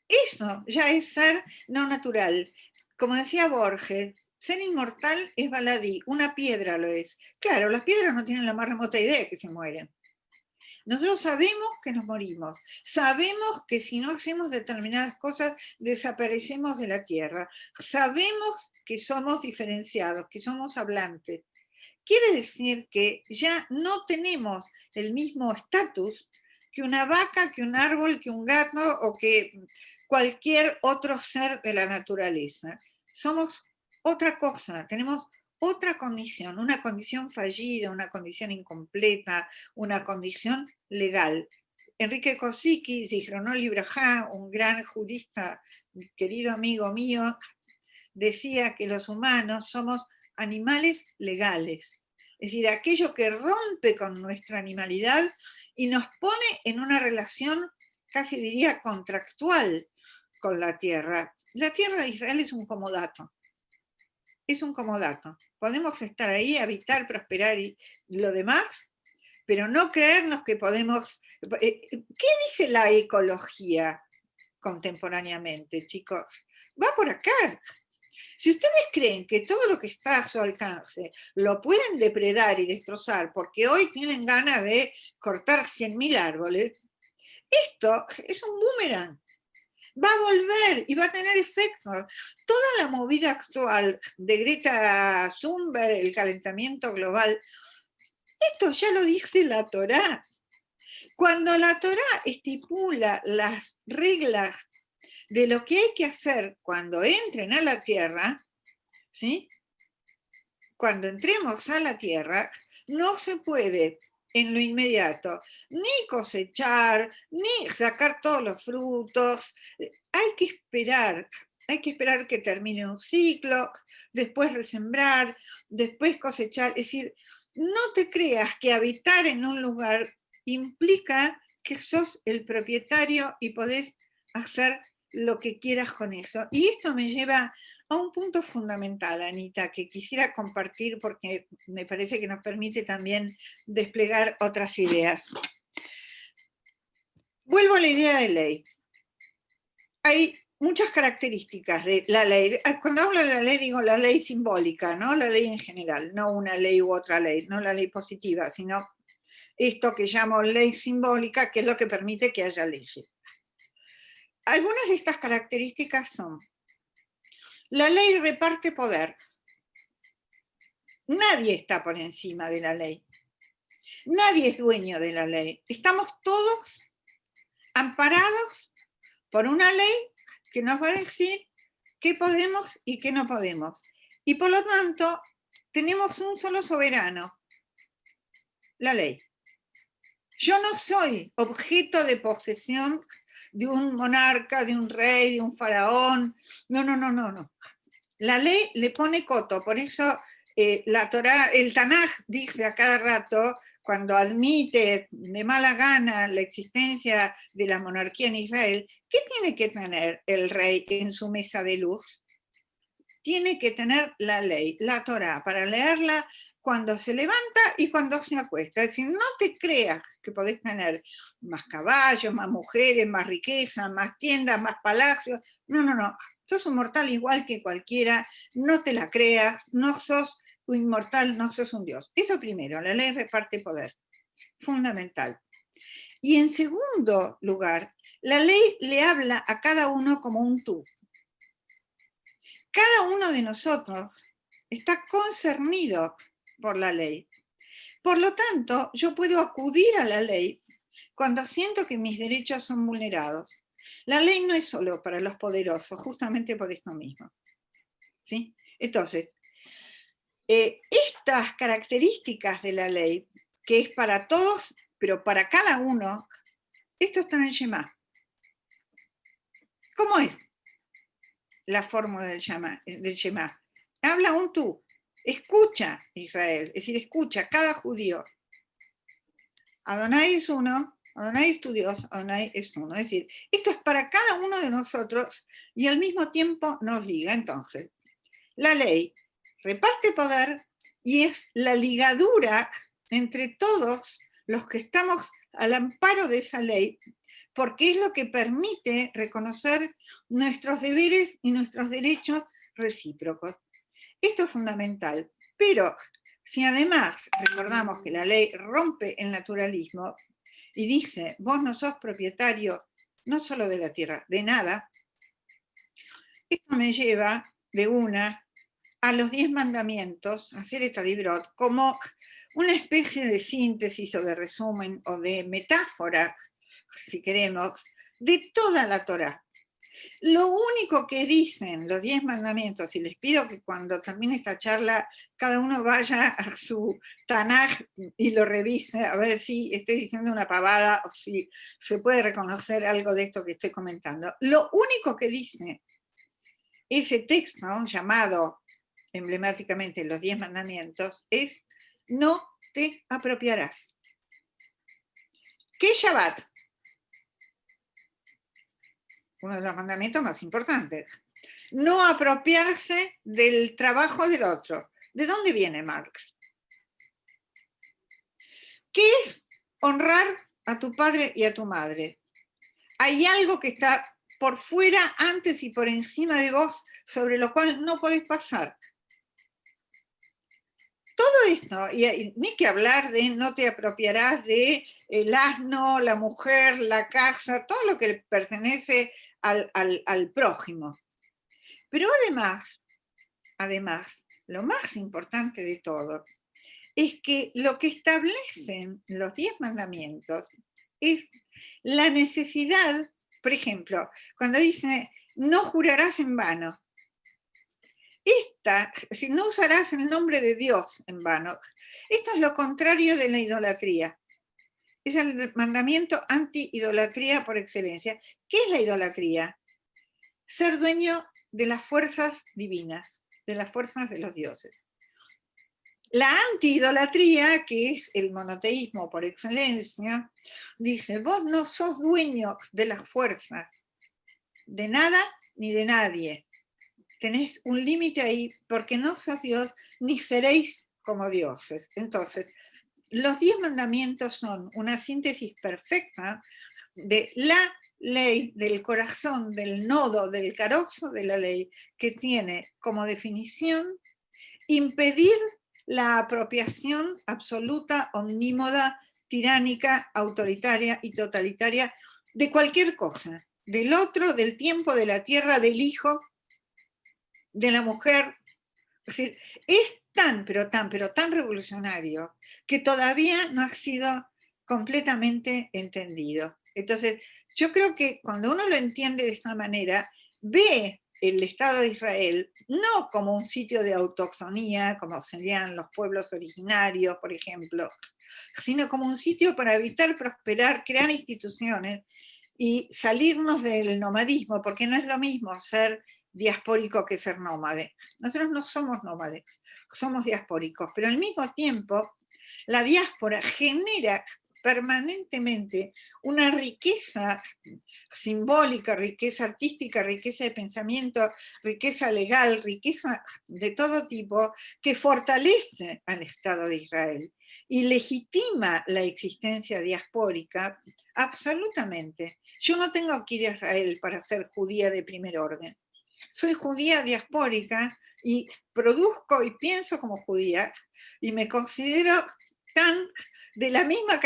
Eso ya es ser no natural. Como decía Borges, ser inmortal es baladí, una piedra lo es. Claro, las piedras no tienen la más remota idea de que se mueren. Nosotros sabemos que nos morimos, sabemos que si no hacemos determinadas cosas desaparecemos de la tierra, sabemos que somos diferenciados, que somos hablantes. Quiere decir que ya no tenemos el mismo estatus que una vaca, que un árbol, que un gato o que cualquier otro ser de la naturaleza. Somos otra cosa, tenemos otra condición, una condición fallida, una condición incompleta, una condición legal. Enrique Kosicki, Zichrono Libraja, un gran jurista, querido amigo mío, decía que los humanos somos animales legales. Es decir, aquello que rompe con nuestra animalidad y nos pone en una relación, casi diría, contractual con la tierra. La tierra de Israel es un comodato. Es un comodato. Podemos estar ahí, habitar, prosperar y lo demás, pero no creernos que podemos... ¿Qué dice la ecología contemporáneamente, chicos? Va por acá. Si ustedes creen que todo lo que está a su alcance lo pueden depredar y destrozar porque hoy tienen ganas de cortar 100.000 árboles, esto es un boomerang. Va a volver y va a tener efectos. Toda la movida actual de Greta Thunberg, el calentamiento global, esto ya lo dice la Torá. Cuando la Torá estipula las reglas de lo que hay que hacer cuando entren a la tierra, ¿sí? Cuando entremos a la tierra, no se puede en lo inmediato ni cosechar, ni sacar todos los frutos. Hay que esperar que termine un ciclo, después resembrar, después cosechar. Es decir, no te creas que habitar en un lugar implica que sos el propietario y podés hacer lo que quieras con eso. Y esto me lleva a un punto fundamental, Anita, que quisiera compartir porque me parece que nos permite también desplegar otras ideas. Vuelvo a la idea de ley. Hay muchas características de la ley. Cuando hablo de la ley, digo la ley simbólica, ¿no? La ley en general, no una ley u otra ley, no la ley positiva, sino esto que llamo ley simbólica, que es lo que permite que haya leyes. Algunas de estas características son: la ley reparte poder. Nadie está por encima de la ley. Nadie es dueño de la ley. Estamos todos amparados por una ley que nos va a decir qué podemos y qué no podemos. Y por lo tanto, tenemos un solo soberano, la ley. Yo no soy objeto de posesión de un monarca, de un rey, de un faraón. No. La ley le pone coto, por eso la Torá, el Tanaj dice a cada rato, cuando admite de mala gana la existencia de la monarquía en Israel, ¿qué tiene que tener el rey en su mesa de luz? Tiene que tener la ley, la Torá, para leerla cuando se levanta y cuando se acuesta. Es decir, no te creas que podés tener más caballos, más mujeres, más riqueza, más tiendas, más palacios. No. Sos un mortal igual que cualquiera, no te la creas, no sos un inmortal, no sos un dios. Eso primero, la ley reparte poder, fundamental. Y en segundo lugar, la ley le habla a cada uno como un tú. Cada uno de nosotros está concernido por la ley. Por lo tanto, yo puedo acudir a la ley cuando siento que mis derechos son vulnerados. La ley no es solo para los poderosos, justamente por esto mismo. ¿Sí? Entonces, estas características de la ley, que es para todos, pero para cada uno, esto está en el Shema. ¿Cómo es la fórmula del Shema? Habla un tú. Escucha, Israel, es decir, escucha cada judío. Adonai es uno, Adonai es tu Dios, Adonai es uno. Es decir, esto es para cada uno de nosotros y al mismo tiempo nos liga. Entonces, la ley reparte poder y es la ligadura entre todos los que estamos al amparo de esa ley, porque es lo que permite reconocer nuestros deberes y nuestros derechos recíprocos. Esto es fundamental, pero si además recordamos que la ley rompe el naturalismo y dice, vos no sos propietario no solo de la tierra, de nada, esto me lleva de una a los 10 mandamientos, a hacer esta dibrot, como una especie de síntesis o de resumen o de metáfora, si queremos, de toda la Torá. Lo único que dicen los 10 mandamientos, y les pido que cuando termine esta charla cada uno vaya a su Tanaj y lo revise, a ver si estoy diciendo una pavada o si se puede reconocer algo de esto que estoy comentando. Lo único que dice ese texto, llamado emblemáticamente los 10 mandamientos, es no te apropiarás. ¿Qué es Shabbat? Uno de los mandamientos más importantes. No apropiarse del trabajo del otro. ¿De dónde viene Marx? ¿Qué es honrar a tu padre y a tu madre? Hay algo que está por fuera, antes y por encima de vos, sobre lo cual no podés pasar. Todo esto, y ni que hablar de no te apropiarás de el asno, la mujer, la casa, todo lo que pertenece al prójimo. Pero además, lo más importante de todo es que lo que establecen los 10 mandamientos es la necesidad, por ejemplo, cuando dice no jurarás en vano. Si no usarás el nombre de Dios en vano, esto es lo contrario de la idolatría. Es el mandamiento anti-idolatría por excelencia. ¿Qué es la idolatría? Ser dueño de las fuerzas divinas, de las fuerzas de los dioses. La anti-idolatría, que es el monoteísmo por excelencia, dice, vos no sos dueño de las fuerzas, de nada ni de nadie. Tenés un límite ahí porque no sos Dios ni seréis como dioses. Entonces, los 10 mandamientos son una síntesis perfecta de la ley, del corazón, del nodo, del carozo de la ley, que tiene como definición impedir la apropiación absoluta, omnímoda, tiránica, autoritaria y totalitaria de cualquier cosa, del otro, del tiempo, de la tierra, del hijo, de la mujer. Es decir, es tan revolucionario que todavía no ha sido completamente entendido. Entonces, yo creo que cuando uno lo entiende de esta manera, ve el Estado de Israel no como un sitio de autoxonía, como serían los pueblos originarios, por ejemplo, sino como un sitio para habitar, prosperar, crear instituciones y salirnos del nomadismo, porque no es lo mismo ser diaspórico que ser nómade. Nosotros no somos nómades, somos diaspóricos, pero al mismo tiempo la diáspora genera permanentemente una riqueza simbólica, riqueza artística, riqueza de pensamiento, riqueza legal, riqueza de todo tipo, que fortalece al Estado de Israel y legitima la existencia diaspórica absolutamente. Yo no tengo que ir a Israel para ser judía de primer orden. Soy judía diaspórica y produzco y pienso como judía y me considero tan de la misma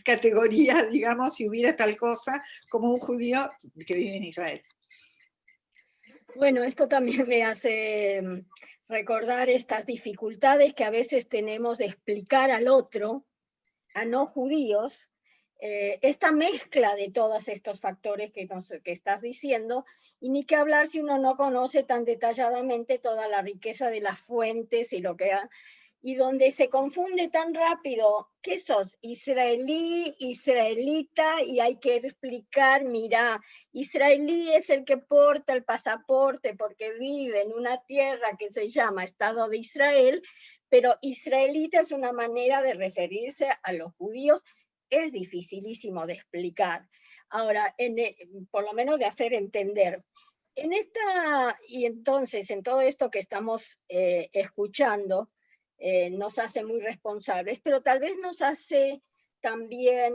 categoría, digamos, si hubiera tal cosa, como un judío que vive en Israel. Bueno, esto también me hace recordar estas dificultades que a veces tenemos de explicar al otro, a no judíos, esta mezcla de todos estos factores que estás diciendo, y ni que hablar si uno no conoce tan detalladamente toda la riqueza de las fuentes y lo que y donde se confunde tan rápido, ¿qué sos? Israelí, israelita, y hay que explicar, mira, israelí es el que porta el pasaporte porque vive en una tierra que se llama Estado de Israel, pero israelita es una manera de referirse a los judíos, es dificilísimo de explicar. Ahora, por lo menos de hacer entender. Y entonces, en todo esto que estamos escuchando, nos hace muy responsables, pero tal vez nos hace también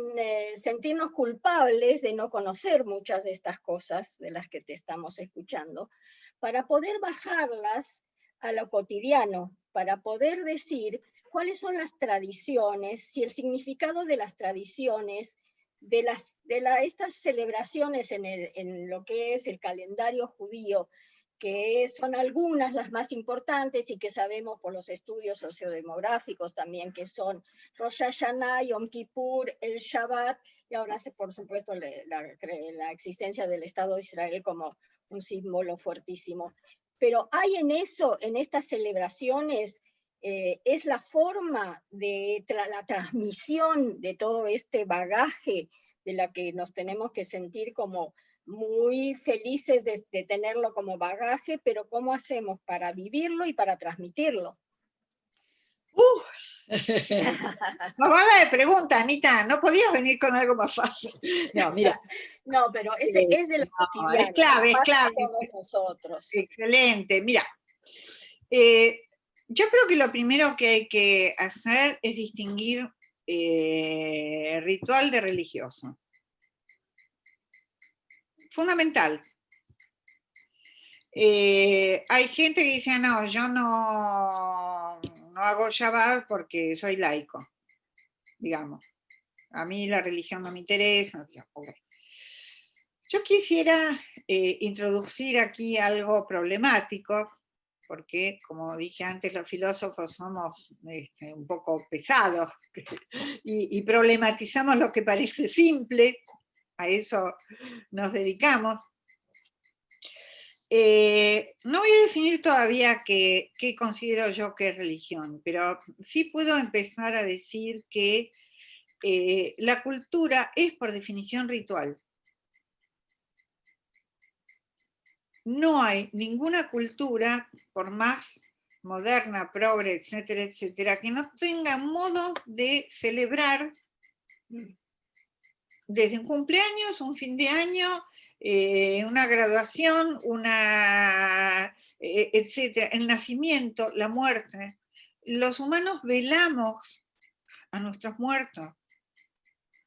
sentirnos culpables de no conocer muchas de estas cosas de las que te estamos escuchando, para poder bajarlas a lo cotidiano, para poder decir cuáles son las tradiciones, si el significado de las tradiciones, de estas celebraciones en lo que es el calendario judío, que son algunas las más importantes y que sabemos por los estudios sociodemográficos también, que son Rosh Hashanah, Yom Kippur, el Shabbat, y ahora por supuesto la existencia del Estado de Israel como un símbolo fuertísimo. Pero hay en eso, en estas celebraciones, es la forma de la transmisión de todo este bagaje de la que nos tenemos que sentir como muy felices de tenerlo como bagaje, pero ¿cómo hacemos para vivirlo y para transmitirlo? Mamada de pregunta, Anita, no podías venir con algo más fácil. No, mira. No, pero es de lo cotidiano. Es clave, es clave. Todos nosotros. Excelente, mira. Yo creo que lo primero que hay que hacer es distinguir ritual de religioso. Fundamental. Hay gente que dice, no, yo no hago Shabbat porque soy laico, digamos. A mí la religión no me interesa. Okay. Yo quisiera introducir aquí algo problemático, porque, como dije antes, los filósofos somos un poco pesados y problematizamos lo que parece simple, a eso nos dedicamos. No voy a definir todavía qué considero yo que es religión, pero sí puedo empezar a decir que la cultura es por definición ritual. No hay ninguna cultura, por más moderna, progre, etcétera, etcétera, que no tenga modos de celebrar desde un cumpleaños, un fin de año, una graduación, etcétera, el nacimiento, la muerte. Los humanos velamos a nuestros muertos.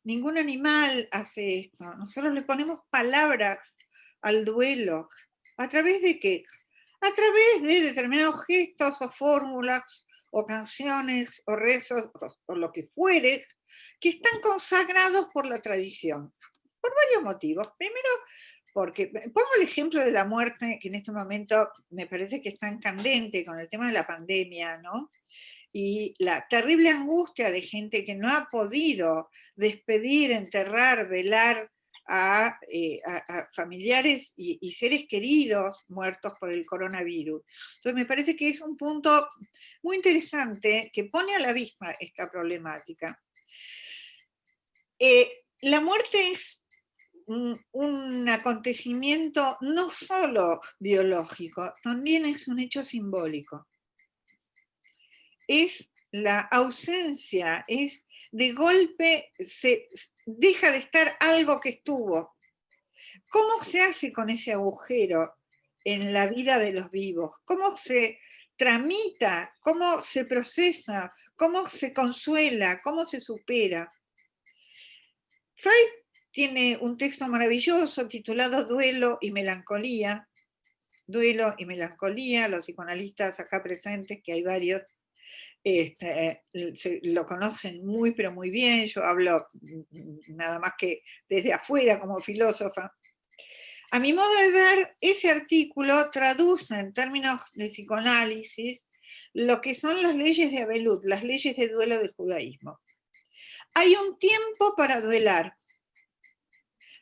Ningún animal hace esto. Nosotros le ponemos palabras al duelo. ¿A través de qué? A través de determinados gestos o fórmulas o canciones o rezos o lo que fuere, que están consagrados por la tradición. Por varios motivos. Primero, porque pongo el ejemplo de la muerte, que en este momento me parece que es tan candente con el tema de la pandemia, ¿no? Y la terrible angustia de gente que no ha podido despedir, enterrar, velar a familiares y seres queridos muertos por el coronavirus. Entonces me parece que es un punto muy interesante que pone a la vista esta problemática. La muerte es un acontecimiento no solo biológico, también es un hecho simbólico. Es la ausencia, es de golpe, se deja de estar algo que estuvo. ¿Cómo se hace con ese agujero en la vida de los vivos? ¿Cómo se tramita? ¿Cómo se procesa? ¿Cómo se consuela? ¿Cómo se supera? Freud tiene un texto maravilloso titulado Duelo y Melancolía. Duelo y Melancolía, los psicoanalistas acá presentes, que hay varios, lo conocen muy, pero muy bien. Yo hablo nada más que desde afuera como filósofa. A mi modo de ver, ese artículo traduce en términos de psicoanálisis lo que son las leyes de Abelut, las leyes de duelo del judaísmo. Hay un tiempo para duelar.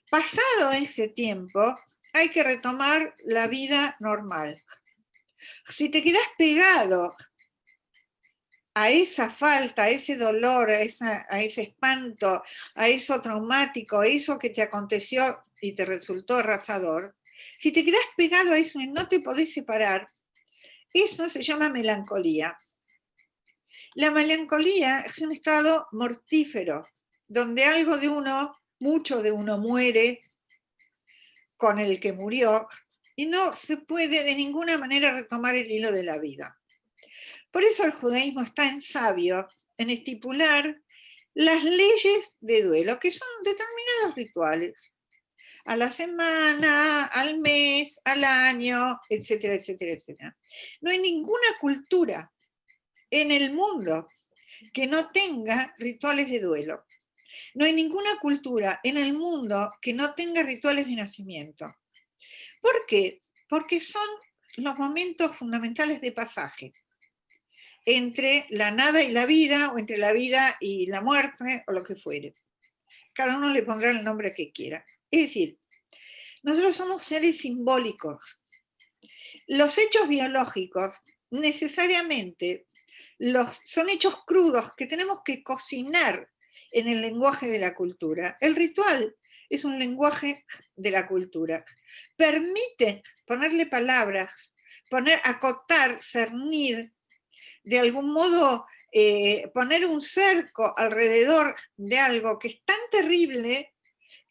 Pasado ese tiempo, hay que retomar la vida normal. Si te quedas pegado a esa falta, a ese dolor, a ese espanto, a eso traumático, a eso que te aconteció y te resultó arrasador, si te quedas pegado a eso y no te podés separar, eso se llama melancolía. La melancolía es un estado mortífero, donde algo de uno, mucho de uno muere con el que murió, y no se puede de ninguna manera retomar el hilo de la vida. Por eso el judaísmo es tan sabio en estipular las leyes de duelo, que son determinados rituales, a la semana, al mes, al año, etcétera, etcétera, etcétera. No hay ninguna cultura en el mundo que no tenga rituales de duelo. No hay ninguna cultura en el mundo que no tenga rituales de nacimiento. ¿Por qué? Porque son los momentos fundamentales de pasaje entre la nada y la vida, o entre la vida y la muerte, o lo que fuere. Cada uno le pondrá el nombre que quiera. Es decir, nosotros somos seres simbólicos. Los hechos biológicos necesariamente son hechos crudos que tenemos que cocinar en el lenguaje de la cultura. El ritual es un lenguaje de la cultura. Permite ponerle palabras, acotar, cernir, de algún modo poner un cerco alrededor de algo que es tan terrible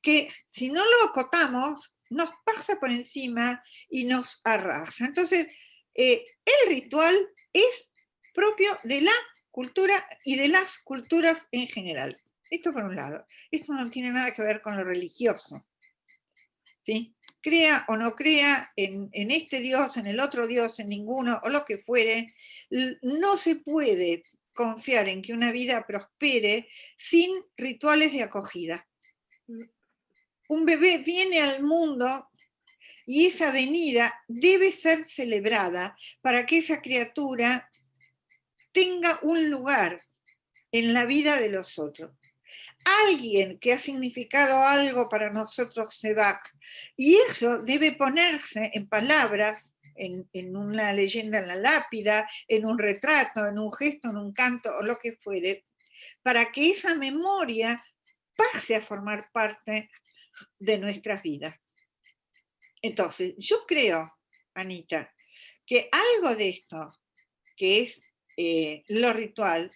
que si no lo acotamos, nos pasa por encima y nos arrasa. Entonces, el ritual es propio de la cultura y de las culturas en general. Esto por un lado. Esto no tiene nada que ver con lo religioso, ¿sí? crea o no crea en este Dios, en el otro Dios, en ninguno, o lo que fuere, no se puede confiar en que una vida prospere sin rituales de acogida. Un bebé viene al mundo y esa venida debe ser celebrada para que esa criatura tenga un lugar en la vida de los otros. Alguien que ha significado algo para nosotros se va, y eso debe ponerse en palabras, en una leyenda en la lápida, en un retrato, en un gesto, en un canto o lo que fuere, para que esa memoria pase a formar parte de nuestras vidas. Entonces, yo creo, Anita, que algo de esto, que es lo ritual,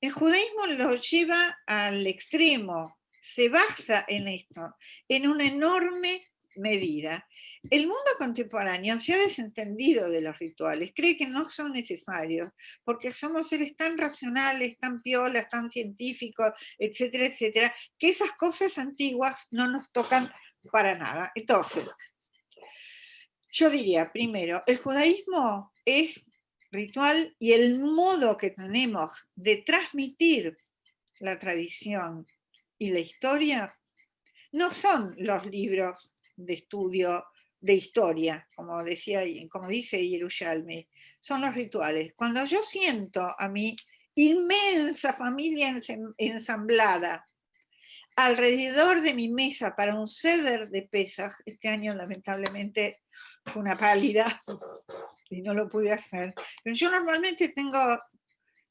el judaísmo lo lleva al extremo, se basa en esto, en una enorme medida. El mundo contemporáneo se ha desentendido de los rituales, cree que no son necesarios, porque somos seres tan racionales, tan piolas, tan científicos, etcétera, etcétera, que esas cosas antiguas no nos tocan para nada. Entonces, yo diría, primero, el judaísmo es ritual y el modo que tenemos de transmitir la tradición y la historia no son los libros de estudio de historia, como dice Yerushalmi, son los rituales. Cuando yo siento a mi inmensa familia ensamblada alrededor de mi mesa para un seder de Pesaj, este año lamentablemente fue una pálida y no lo pude hacer, pero yo normalmente tengo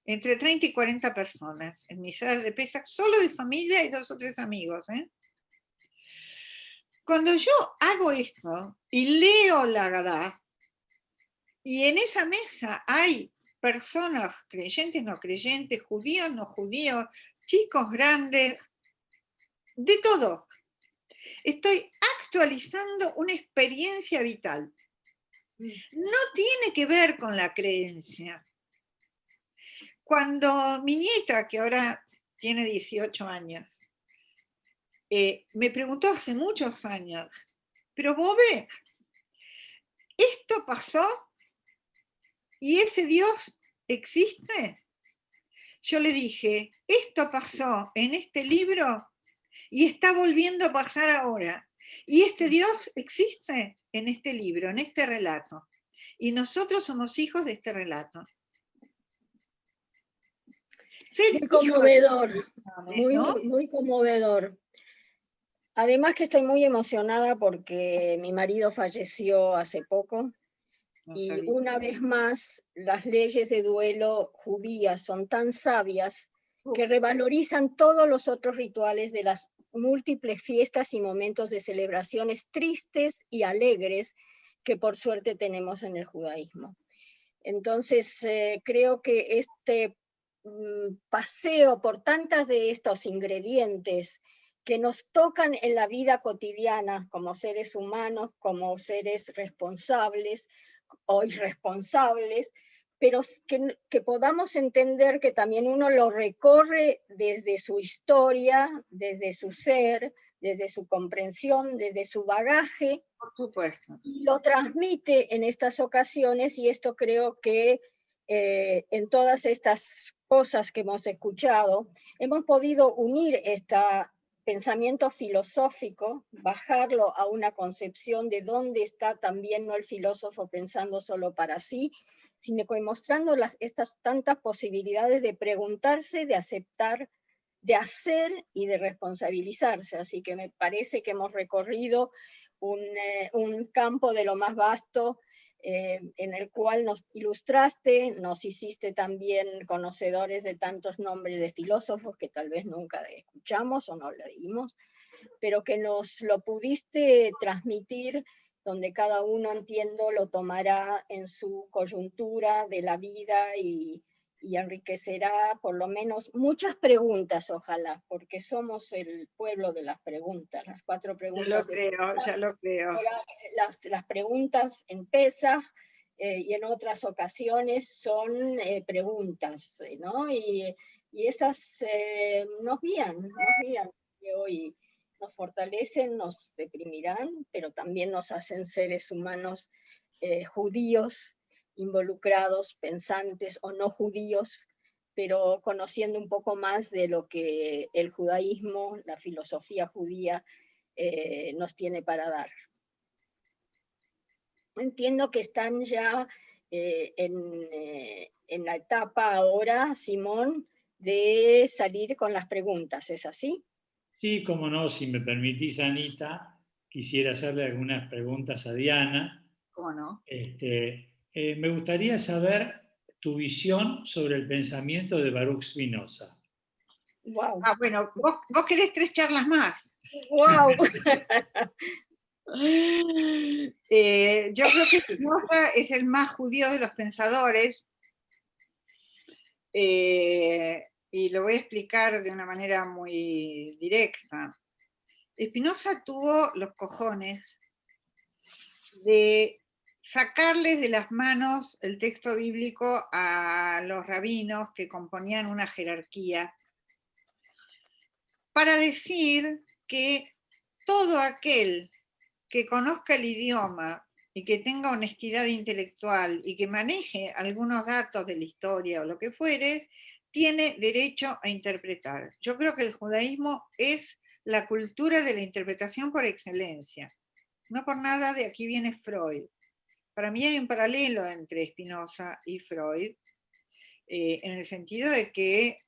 entre 30 y 40 personas en mi seder de Pesaj, solo de familia y 2 o 3 amigos. Cuando yo hago esto y leo la Haggadá, y en esa mesa hay personas creyentes, no creyentes, judíos, no judíos, chicos, grandes, de todo. Estoy actualizando una experiencia vital. No tiene que ver con la creencia. Cuando mi nieta, que ahora tiene 18 años, me preguntó hace muchos años, pero Bobe, ¿esto pasó? ¿Y ese Dios existe? Yo le dije, esto pasó en este libro y está volviendo a pasar ahora. Y este Dios existe en este libro, en este relato. Y nosotros somos hijos de este relato. Muy conmovedor, ¿no? muy conmovedor. Además que estoy muy emocionada porque mi marido falleció hace poco y una vez más las leyes de duelo judías son tan sabias que revalorizan todos los otros rituales de las múltiples fiestas y momentos de celebraciones tristes y alegres que por suerte tenemos en el judaísmo. Entonces creo que este paseo por tantas de estos ingredientes que nos tocan en la vida cotidiana como seres humanos, como seres responsables o irresponsables, pero que podamos entender que también uno lo recorre desde su historia, desde su ser, desde su comprensión, desde su bagaje, por supuesto, y lo transmite en estas ocasiones, y esto creo que en todas estas cosas que hemos escuchado, hemos podido unir este pensamiento filosófico, bajarlo a una concepción de dónde está también no el filósofo pensando solo para sí, sino que mostrando estas tantas posibilidades de preguntarse, de aceptar, de hacer y de responsabilizarse. Así que me parece que hemos recorrido un campo de lo más vasto, en el cual nos ilustraste, nos hiciste también conocedores de tantos nombres de filósofos que tal vez nunca escuchamos o no leímos, pero que nos lo pudiste transmitir, donde cada uno, entiendo, lo tomará en su coyuntura de la vida y enriquecerá por lo menos muchas preguntas, ojalá, porque somos el pueblo de las preguntas, las 4 preguntas. Ya lo creo. Las preguntas en Pesaj y en otras ocasiones son preguntas, ¿no? Y esas nos guían hoy. nos fortalecen, nos deprimirán, pero también nos hacen seres humanos judíos, involucrados, pensantes o no judíos, pero conociendo un poco más de lo que el judaísmo, la filosofía judía, nos tiene para dar. Entiendo que están ya en la etapa ahora, Simón, de salir con las preguntas, ¿es así? Sí, cómo no, si me permitís, Anita, quisiera hacerle algunas preguntas a Diana. ¿Cómo no? Me gustaría saber tu visión sobre el pensamiento de Baruch Spinoza. Wow. Ah, bueno, vos querés 3 charlas más. Wow. Yo creo que Spinoza es el más judío de los pensadores, y lo voy a explicar de una manera muy directa. Spinoza tuvo los cojones de sacarles de las manos el texto bíblico a los rabinos que componían una jerarquía para decir que todo aquel que conozca el idioma y que tenga honestidad intelectual y que maneje algunos datos de la historia o lo que fuere, tiene derecho a interpretar. Yo creo que el judaísmo es la cultura de la interpretación por excelencia. No por nada de aquí viene Freud. Para mí hay un paralelo entre Spinoza y Freud, en el sentido de que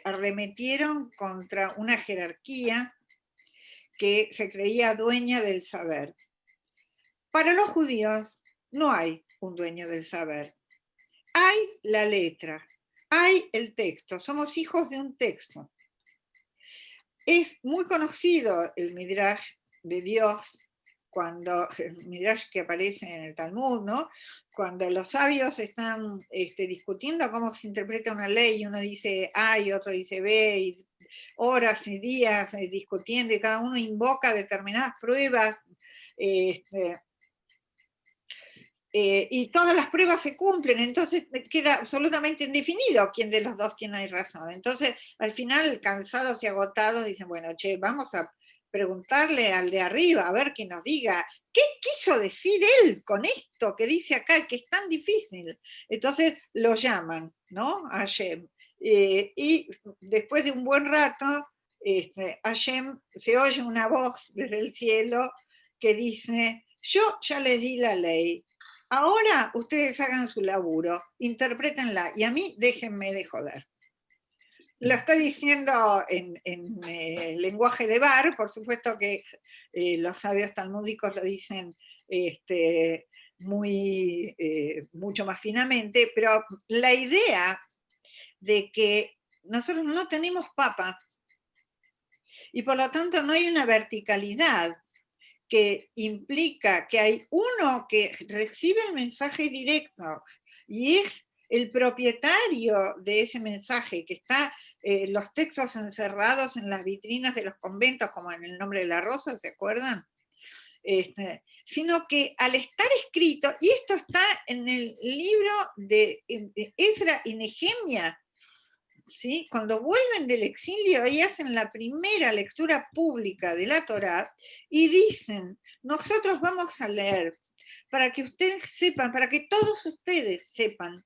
arremetieron contra una jerarquía que se creía dueña del saber. Para los judíos no hay un dueño del saber. Hay la letra, hay el texto, somos hijos de un texto. Es muy conocido el Midrash de Dios, cuando el Midrash que aparece en el Talmud, ¿no? Cuando los sabios están discutiendo cómo se interpreta una ley, y uno dice A y otro dice B, y horas y días discutiendo, y cada uno invoca determinadas pruebas, y todas las pruebas se cumplen, entonces queda absolutamente indefinido quién de los dos tiene razón. Entonces, al final, cansados y agotados, dicen, bueno, che, vamos a preguntarle al de arriba, a ver que nos diga, ¿qué quiso decir él con esto que dice acá, que es tan difícil? Entonces lo llaman, ¿no? A Hashem. Y después de un buen rato, Hashem, se oye una voz desde el cielo que dice, yo ya les di la ley, ahora ustedes hagan su laburo, interprétenla, y a mí déjenme de joder. Lo estoy diciendo en lenguaje de bar, por supuesto que los sabios talmúdicos lo dicen mucho más finamente, pero la idea de que nosotros no tenemos papa y por lo tanto no hay una verticalidad que implica que hay uno que recibe el mensaje directo y es el propietario de ese mensaje, que está los textos encerrados en las vitrinas de los conventos, como en El nombre de la rosa, ¿se acuerdan? Sino que al estar escrito, y esto está en el libro de Ezra y Nehemia, ¿sí? Cuando vuelven del exilio y hacen la primera lectura pública de la Torá y dicen, nosotros vamos a leer para que ustedes sepan, para que todos ustedes sepan,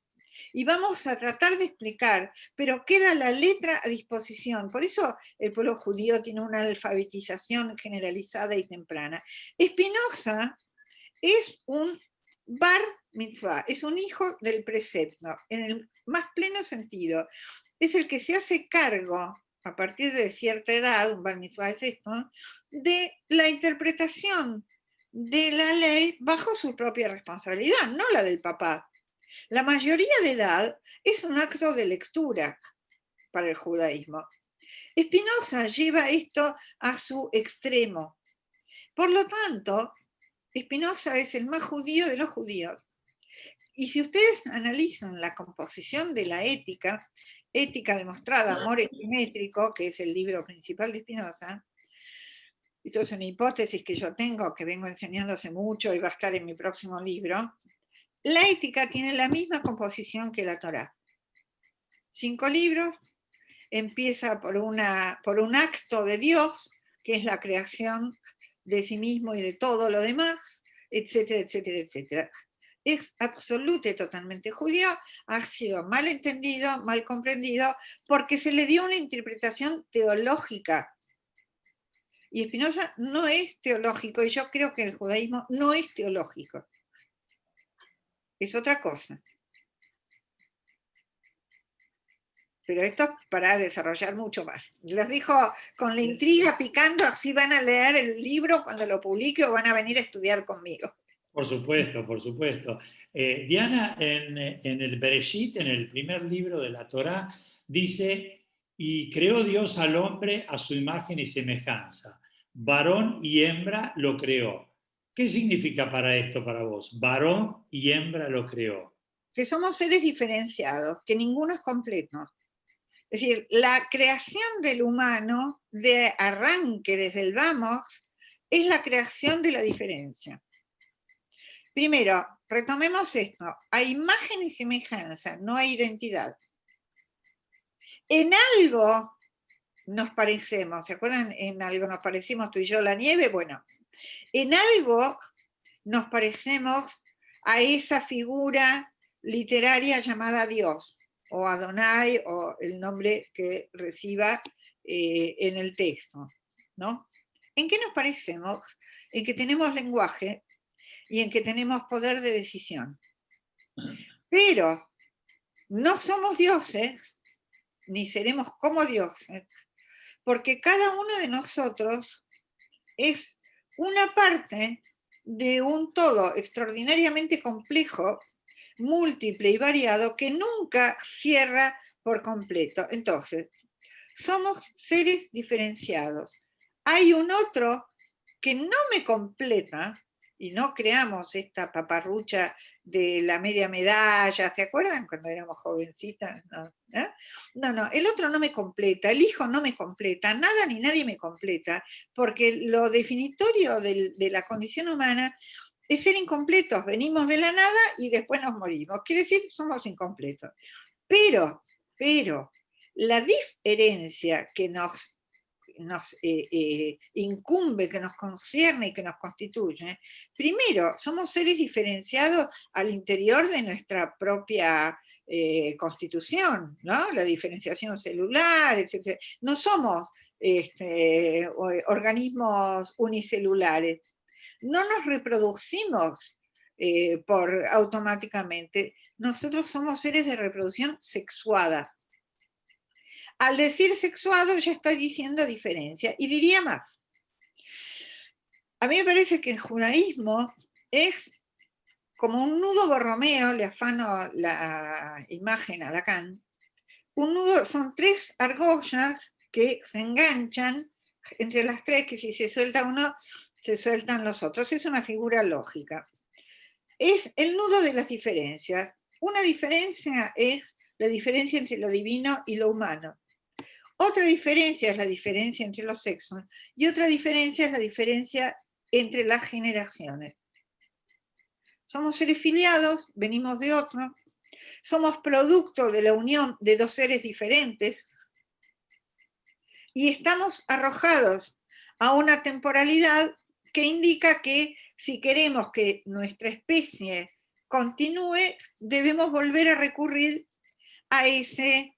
y vamos a tratar de explicar, pero queda la letra a disposición. Por eso el pueblo judío tiene una alfabetización generalizada y temprana. Spinoza es un bar mitzvah, es un hijo del precepto, en el más pleno sentido. Es el que se hace cargo, a partir de cierta edad, un bar mitzvah es esto, de la interpretación de la ley bajo su propia responsabilidad, no la del papá. La mayoría de edad es un acto de lectura para el judaísmo. Spinoza lleva esto a su extremo. Por lo tanto, Spinoza es el más judío de los judíos. Y si ustedes analizan la composición de la ética, Ética demostrada, Amor simétrico, que es el libro principal de Spinoza, esto es una hipótesis que yo tengo, que vengo enseñando hace mucho y va a estar en mi próximo libro, la ética tiene la misma composición que la Torá. 5 libros, empieza por un acto de Dios, que es la creación de sí mismo y de todo lo demás, etcétera, etcétera, etcétera. Es absoluto y totalmente judío, ha sido mal entendido, mal comprendido, porque se le dio una interpretación teológica. Y Spinoza no es teológico, y yo creo que el judaísmo no es teológico. Es otra cosa. Pero esto para desarrollar mucho más. Les dijo con la intriga picando, así van a leer el libro cuando lo publique o van a venir a estudiar conmigo. Por supuesto, por supuesto. Diana, en el Bereshit, en el primer libro de la Torá, dice, y creó Dios al hombre a su imagen y semejanza. Varón y hembra lo creó. ¿Qué significa para esto para vos? Varón y hembra lo creó. Que somos seres diferenciados, que ninguno es completo. Es decir, la creación del humano de arranque desde el vamos es la creación de la diferencia. Primero, retomemos esto. Hay imagen y semejanza, no hay identidad. En algo nos parecemos, ¿se acuerdan? En algo nos parecemos tú y yo, la nieve. Bueno, en algo nos parecemos a esa figura literaria llamada Dios, o Adonai, o el nombre que reciba en el texto, ¿no? ¿En qué nos parecemos? En que tenemos lenguaje y en que tenemos poder de decisión. Pero no somos dioses, ni seremos como dioses, porque cada uno de nosotros es una parte de un todo extraordinariamente complejo, múltiple y variado, que nunca cierra por completo. Entonces, somos seres diferenciados. Hay un otro que no me completa, y no creamos esta paparrucha de la media medalla, ¿se acuerdan cuando éramos jovencitas? No, ¿eh? No, el otro no me completa, el hijo no me completa, nada ni nadie me completa, porque lo definitorio de la condición humana es ser incompletos, venimos de la nada y después nos morimos, quiere decir, somos incompletos. Pero, la diferencia que nos incumbe, que nos concierne y que nos constituye, primero, somos seres diferenciados al interior de nuestra propia constitución, ¿no? La diferenciación celular, etc. No somos organismos unicelulares. No nos reproducimos automáticamente. Nosotros somos seres de reproducción sexuada. Al decir sexuado ya estoy diciendo diferencia, y diría más. A mí me parece que el judaísmo es como un nudo borromeo, le afano la imagen a Lacan, un nudo, son tres argollas que se enganchan entre las tres, que si se suelta uno, se sueltan los otros. Es una figura lógica. Es el nudo de las diferencias. Una diferencia es la diferencia entre lo divino y lo humano. Otra diferencia es la diferencia entre los sexos y otra diferencia es la diferencia entre las generaciones. Somos seres filiados, venimos de otro, somos producto de la unión de dos seres diferentes y estamos arrojados a una temporalidad que indica que si queremos que nuestra especie continúe, debemos volver a recurrir a ese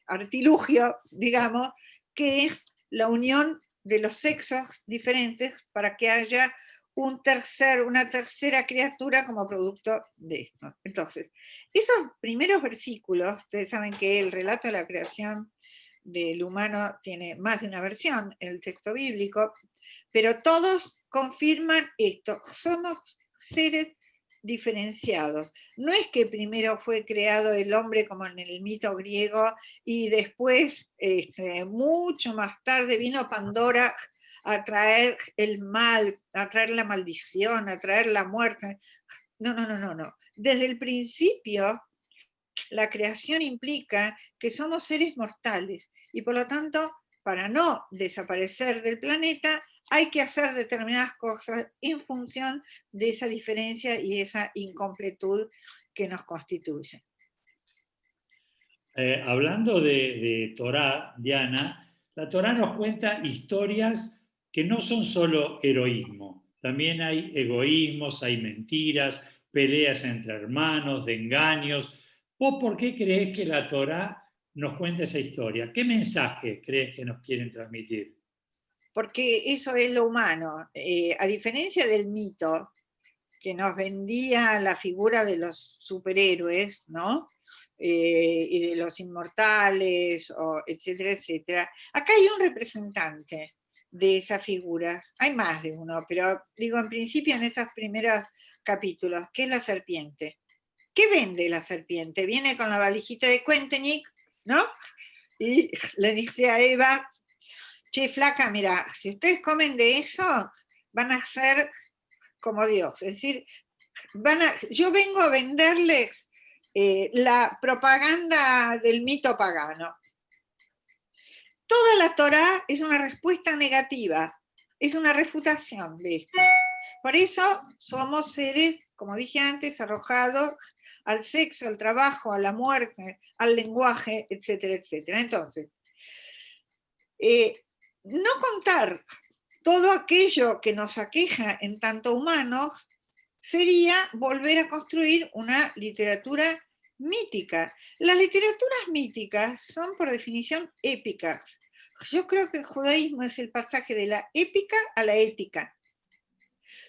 artilugio, digamos, que es la unión de los sexos diferentes para que haya una tercera criatura como producto de esto. Entonces, esos primeros versículos, ustedes saben que el relato de la creación del humano tiene más de una versión en el texto bíblico, pero todos confirman esto, somos seres diferenciados. No es que primero fue creado el hombre como en el mito griego y después, mucho más tarde, vino Pandora a traer el mal, a traer la maldición, a traer la muerte. No. Desde el principio, la creación implica que somos seres mortales y por lo tanto, para no desaparecer del planeta, hay que hacer determinadas cosas en función de esa diferencia y esa incompletud que nos constituye. Hablando de Torá, Diana, La Torá nos cuenta historias que no son solo heroísmo, también hay egoísmos, hay mentiras, peleas entre hermanos, de engaños. ¿Vos por qué creés que la Torá nos cuenta esa historia? ¿Qué mensaje crees que nos quieren transmitir? Porque eso es lo humano. A diferencia del mito que nos vendía la figura de los superhéroes, ¿no? Y de los inmortales, etcétera, etcétera. Acá hay un representante de esas figuras, hay más de uno, pero digo, en principio en esos primeros capítulos, que es la serpiente. ¿Qué vende la serpiente? Viene con la valijita de Cuentenik, ¿no? Y le dice a Eva, che, flaca, mira, si ustedes comen de eso, van a ser como Dios. Es decir, yo vengo a venderles la propaganda del mito pagano. Toda la Torá es una respuesta negativa, es una refutación de esto. Por eso somos seres, como dije antes, arrojados al sexo, al trabajo, a la muerte, al lenguaje, etcétera, etcétera. Entonces, no contar todo aquello que nos aqueja en tanto humanos sería volver a construir una literatura mítica. Las literaturas míticas son por definición épicas. Yo creo que el judaísmo es el pasaje de la épica a la ética.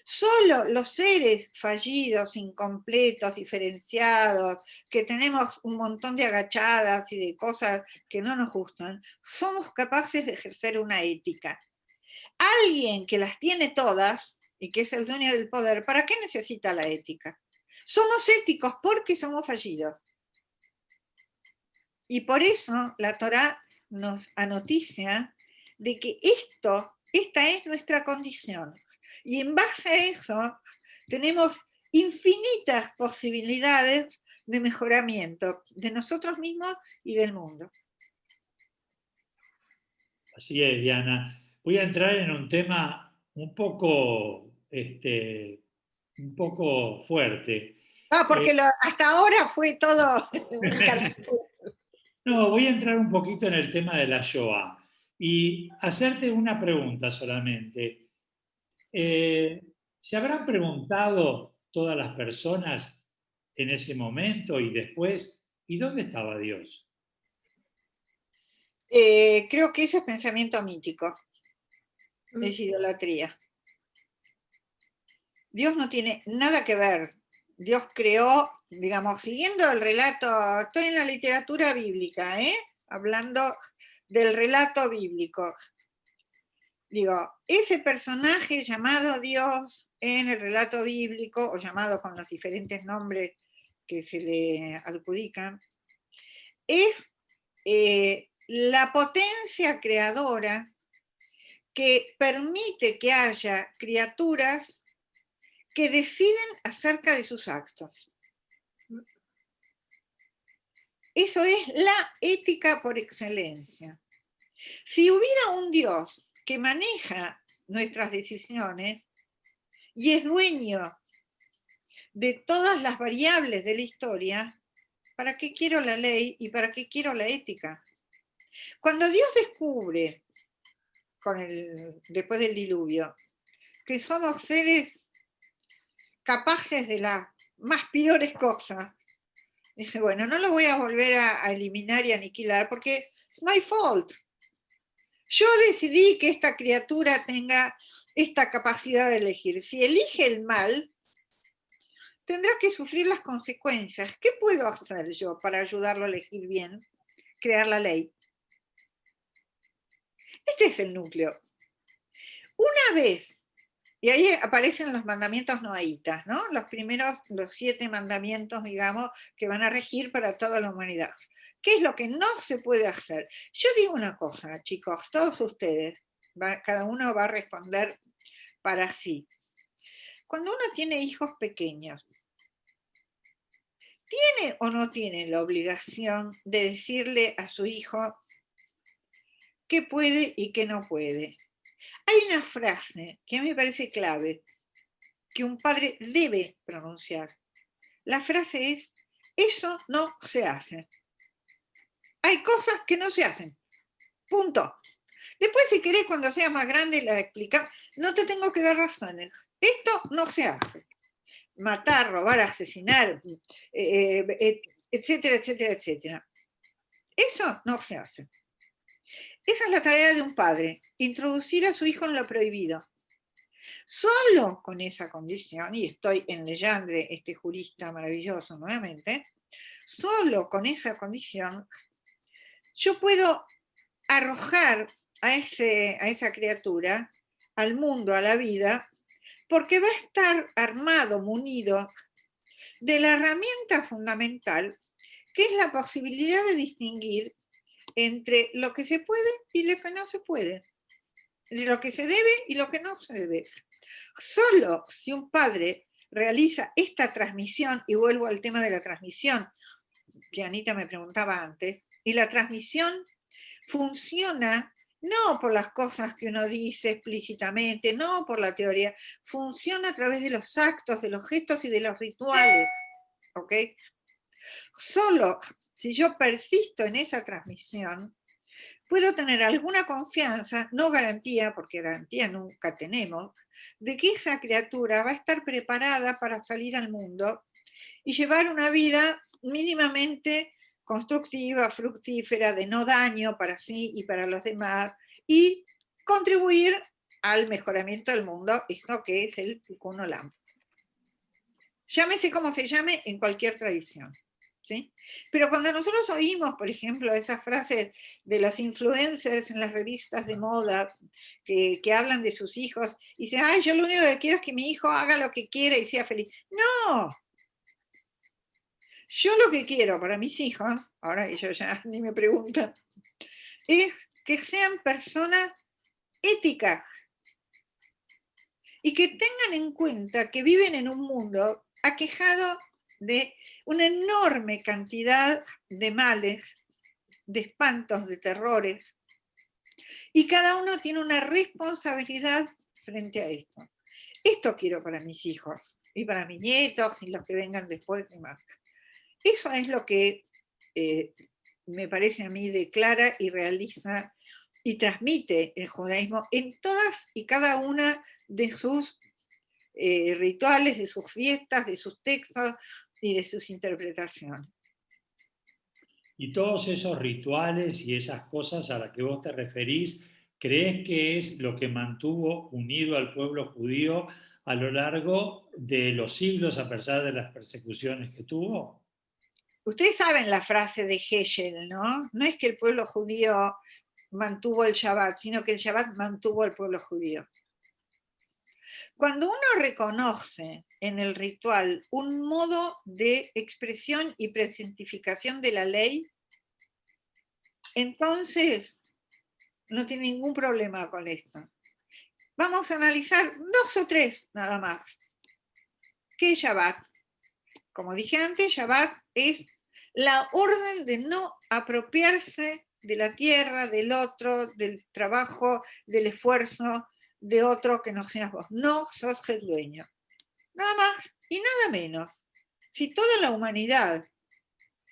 Solo los seres fallidos, incompletos, diferenciados, que tenemos un montón de agachadas y de cosas que no nos gustan, somos capaces de ejercer una ética. Alguien que las tiene todas y que es el dueño del poder, ¿para qué necesita la ética? Somos éticos porque somos fallidos. Y por eso la Torá nos anoticia de que esta es nuestra condición. Y en base a eso tenemos infinitas posibilidades de mejoramiento de nosotros mismos y del mundo. Así es, Diana. Voy a entrar en un tema un poco fuerte. Porque hasta ahora fue todo un No, voy a entrar un poquito en el tema de la Shoah y hacerte una pregunta solamente. ¿Se habrán preguntado todas las personas en ese momento y después, ¿y dónde estaba Dios? Creo que eso es pensamiento mítico, es idolatría. Dios no tiene nada que ver. Dios creó, digamos, siguiendo el relato, estoy en la literatura bíblica, hablando del relato bíblico. Digo, ese personaje llamado Dios en el relato bíblico, o llamado con los diferentes nombres que se le adjudican, es la potencia creadora que permite que haya criaturas que deciden acerca de sus actos. Eso es la ética por excelencia. Si hubiera un Dios que maneja nuestras decisiones y es dueño de todas las variables de la historia, ¿para qué quiero la ley y para qué quiero la ética? Cuando Dios descubre, después del diluvio, que somos seres capaces de las más peores cosas, dije, bueno, no lo voy a volver a eliminar y aniquilar porque es my fault. Yo decidí que esta criatura tenga esta capacidad de elegir. Si elige el mal, tendrá que sufrir las consecuencias. ¿Qué puedo hacer yo para ayudarlo a elegir bien? Crear la ley. Este es el núcleo. Una vez, y ahí aparecen los mandamientos noahitas, ¿no? Los 7 mandamientos, digamos, que van a regir para toda la humanidad. ¿Qué es lo que no se puede hacer? Yo digo una cosa, chicos, todos ustedes, cada uno va a responder para sí. Cuando uno tiene hijos pequeños, ¿tiene o no tiene la obligación de decirle a su hijo qué puede y qué no puede? Hay una frase que a mí me parece clave, que un padre debe pronunciar. La frase es, eso no se hace. Hay cosas que no se hacen. Punto. Después, si querés, cuando seas más grande, la explicamos. No te tengo que dar razones. Esto no se hace. Matar, robar, asesinar, etcétera, etcétera, etcétera. Eso no se hace. Esa es la tarea de un padre, introducir a su hijo en lo prohibido. Solo con esa condición, y estoy en Legendre, este jurista maravilloso nuevamente, solo con esa condición, yo puedo arrojar a esa criatura al mundo, a la vida, porque va a estar armado, munido de la herramienta fundamental, que es la posibilidad de distinguir entre lo que se puede y lo que no se puede, de lo que se debe y lo que no se debe. Solo si un padre realiza esta transmisión, y vuelvo al tema de la transmisión, que Anita me preguntaba antes, y la transmisión funciona no por las cosas que uno dice explícitamente, no por la teoría, funciona a través de los actos, de los gestos y de los rituales, ¿ok? Solo si yo persisto en esa transmisión, puedo tener alguna confianza, no garantía, porque garantía nunca tenemos, de que esa criatura va a estar preparada para salir al mundo y llevar una vida mínimamente constructiva, fructífera, de no daño para sí y para los demás, y contribuir al mejoramiento del mundo, esto que es el Tikkun Olam. Llámese como se llame en cualquier tradición. ¿Sí? Pero cuando nosotros oímos, por ejemplo, esas frases de los influencers en las revistas de moda que hablan de sus hijos y dicen, ay, yo lo único que quiero es que mi hijo haga lo que quiera y sea feliz. No, yo lo que quiero para mis hijos, ahora ellos ya ni me preguntan, es que sean personas éticas y que tengan en cuenta que viven en un mundo aquejado de una enorme cantidad de males, de espantos, de terrores, y cada uno tiene una responsabilidad frente a esto. Esto quiero para mis hijos, y para mis nietos, y los que vengan después y más. Eso es lo que me parece a mí declara y realiza y transmite el judaísmo en todas y cada una de sus rituales, de sus fiestas, de sus textos y de sus interpretaciones. Y todos esos rituales y esas cosas a las que vos te referís, ¿crees que es lo que mantuvo unido al pueblo judío a lo largo de los siglos a pesar de las persecuciones que tuvo? Ustedes saben la frase de Heschel, ¿no? No es que el pueblo judío mantuvo el Shabbat, sino que el Shabbat mantuvo al pueblo judío. Cuando uno reconoce en el ritual un modo de expresión y presentificación de la ley, entonces no tiene ningún problema con esto. Vamos a analizar 2 o 3 nada más. ¿Qué es Shabbat? Como dije antes, Shabbat es la orden de no apropiarse de la tierra, del otro, del trabajo, del esfuerzo de otro que no seas vos. No sos el dueño. Nada más y nada menos. Si toda la humanidad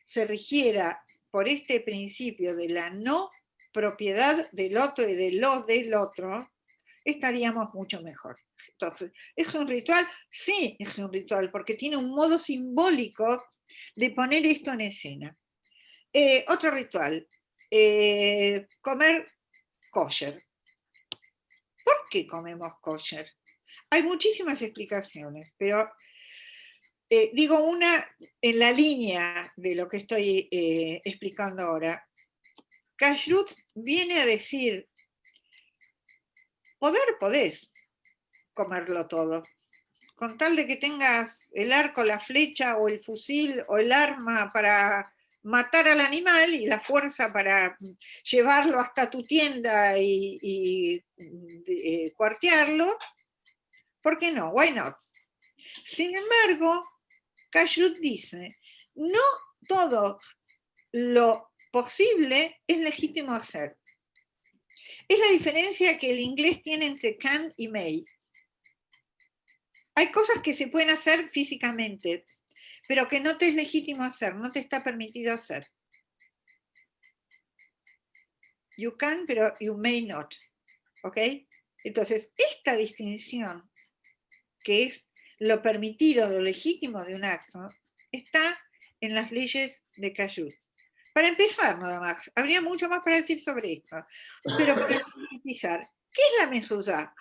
se rigiera por este principio de la no propiedad del otro y de lo del otro, estaríamos mucho mejor. Entonces, ¿es un ritual? Sí, es un ritual, porque tiene un modo simbólico de poner esto en escena. Otro ritual, comer kosher. ¿Por qué comemos kosher? Hay muchísimas explicaciones, pero digo una en la línea de lo que estoy explicando ahora. Kashrut viene a decir, podés comerlo todo, con tal de que tengas el arco, la flecha o el fusil o el arma para matar al animal y la fuerza para llevarlo hasta tu tienda y cuartearlo, ¿por qué no? Why not? Sin embargo, Kashrut dice, no todo lo posible es legítimo hacer. Es la diferencia que el inglés tiene entre can y may. Hay cosas que se pueden hacer físicamente, pero que no te es legítimo hacer, no te está permitido hacer. You can, pero you may not. ¿Ok? Entonces, esta distinción, que es lo permitido, lo legítimo de un acto, está en las leyes de Cayut. Para empezar, nada más, habría mucho más para decir sobre esto, pero para empezar, ¿qué es la mezuzá?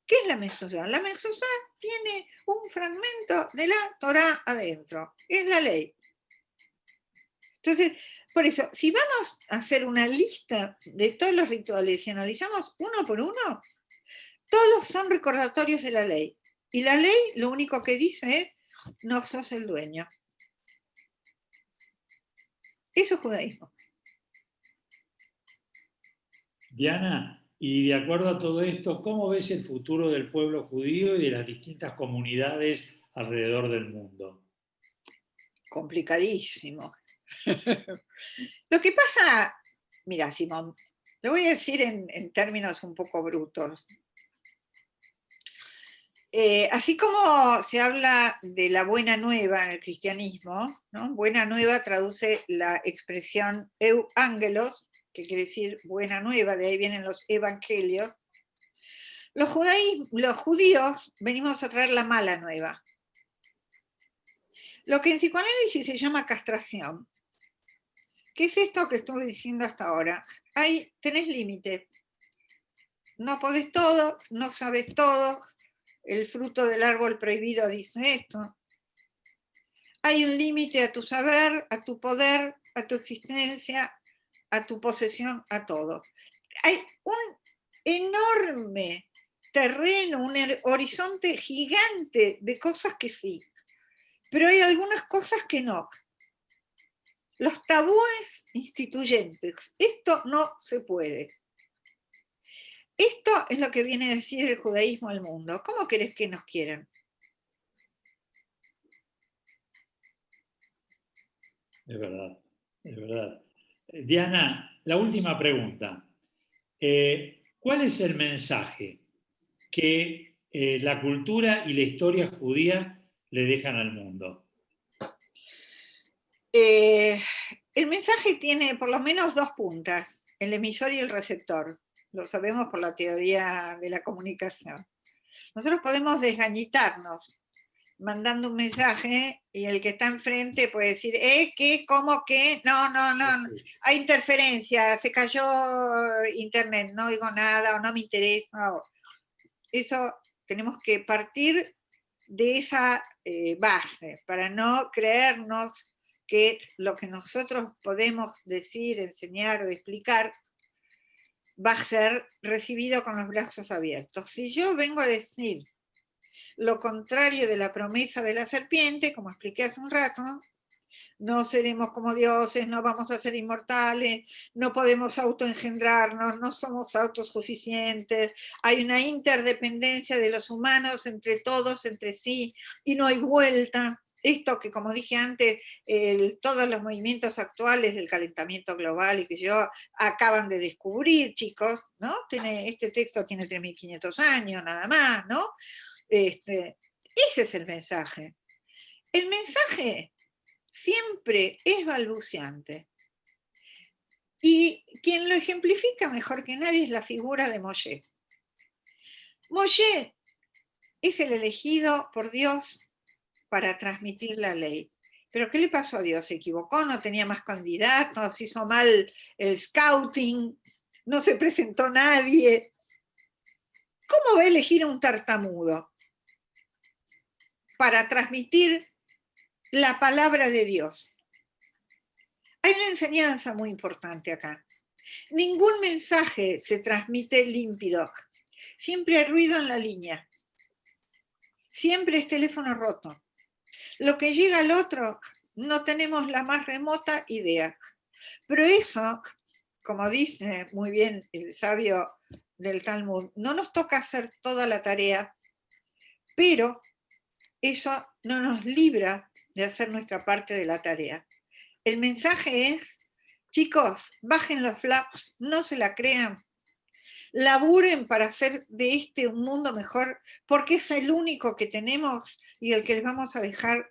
¿Qué es la mezuzá? La mezuzá tiene un fragmento de la Torá adentro, es la ley. Entonces, por eso, si vamos a hacer una lista de todos los rituales y analizamos uno por uno, todos son recordatorios de la ley. Y la ley lo único que dice es, no sos el dueño. Eso es judaísmo. Diana, y de acuerdo a todo esto, ¿cómo ves el futuro del pueblo judío y de las distintas comunidades alrededor del mundo? Complicadísimo. Lo que pasa, mira, Simón, lo voy a decir en términos un poco brutos. Así como se habla de la buena nueva en el cristianismo, ¿no? Buena nueva traduce la expresión euangelos, que quiere decir buena nueva, de ahí vienen los evangelios. Los judíos venimos a traer la mala nueva. Lo que en psicoanálisis se llama castración. ¿Qué es esto que estuve diciendo hasta ahora? Tenés límite. No podés todo, no sabes todo. El fruto del árbol prohibido dice esto. Hay un límite a tu saber, a tu poder, a tu existencia, a tu posesión, a todo. Hay un enorme terreno, un horizonte gigante de cosas que sí, pero hay algunas cosas que no. Los tabúes instituyentes, esto no se puede. Esto es lo que viene a decir el judaísmo al mundo. ¿Cómo querés que nos quieran? Es verdad, es verdad. Diana, la última pregunta. ¿Cuál es el mensaje que la cultura y la historia judía le dejan al mundo? El mensaje tiene por lo menos dos puntas, el emisor y el receptor. Lo sabemos por la teoría de la comunicación. Nosotros podemos desgañitarnos mandando un mensaje y el que está enfrente puede decir, ¿qué? ¿Cómo? ¿Qué? No, hay interferencia, se cayó internet, no oigo nada o no me interesa. Eso tenemos que partir de esa base para no creernos que lo que nosotros podemos decir, enseñar o explicar va a ser recibido con los brazos abiertos. Si yo vengo a decir lo contrario de la promesa de la serpiente, como expliqué hace un rato, no seremos como dioses, no vamos a ser inmortales, no podemos autoengendrarnos, no somos autosuficientes, hay una interdependencia de los humanos entre todos, entre sí, y no hay vuelta. Esto que, como dije antes, todos los movimientos actuales del calentamiento global y que yo acaban de descubrir, chicos, ¿no? Este texto tiene 3.500 años nada más, ¿no? Ese es el mensaje. El mensaje siempre es balbuceante. Y quien lo ejemplifica mejor que nadie es la figura de Moshe. Moshe es el elegido por Dios para transmitir la ley. ¿Pero qué le pasó a Dios? ¿Se equivocó? ¿No tenía más candidatos? ¿Hizo mal el scouting? ¿No se presentó nadie? ¿Cómo va a elegir a un tartamudo para transmitir la palabra de Dios? Hay una enseñanza muy importante acá. Ningún mensaje se transmite límpido. Siempre hay ruido en la línea. Siempre es teléfono roto. Lo que llega al otro no tenemos la más remota idea. Pero eso, como dice muy bien el sabio del Talmud, no nos toca hacer toda la tarea, pero eso no nos libra de hacer nuestra parte de la tarea. El mensaje es, chicos, bajen los flaps, no se la crean, laburen para hacer de este un mundo mejor, porque es el único que tenemos y el que les vamos a dejar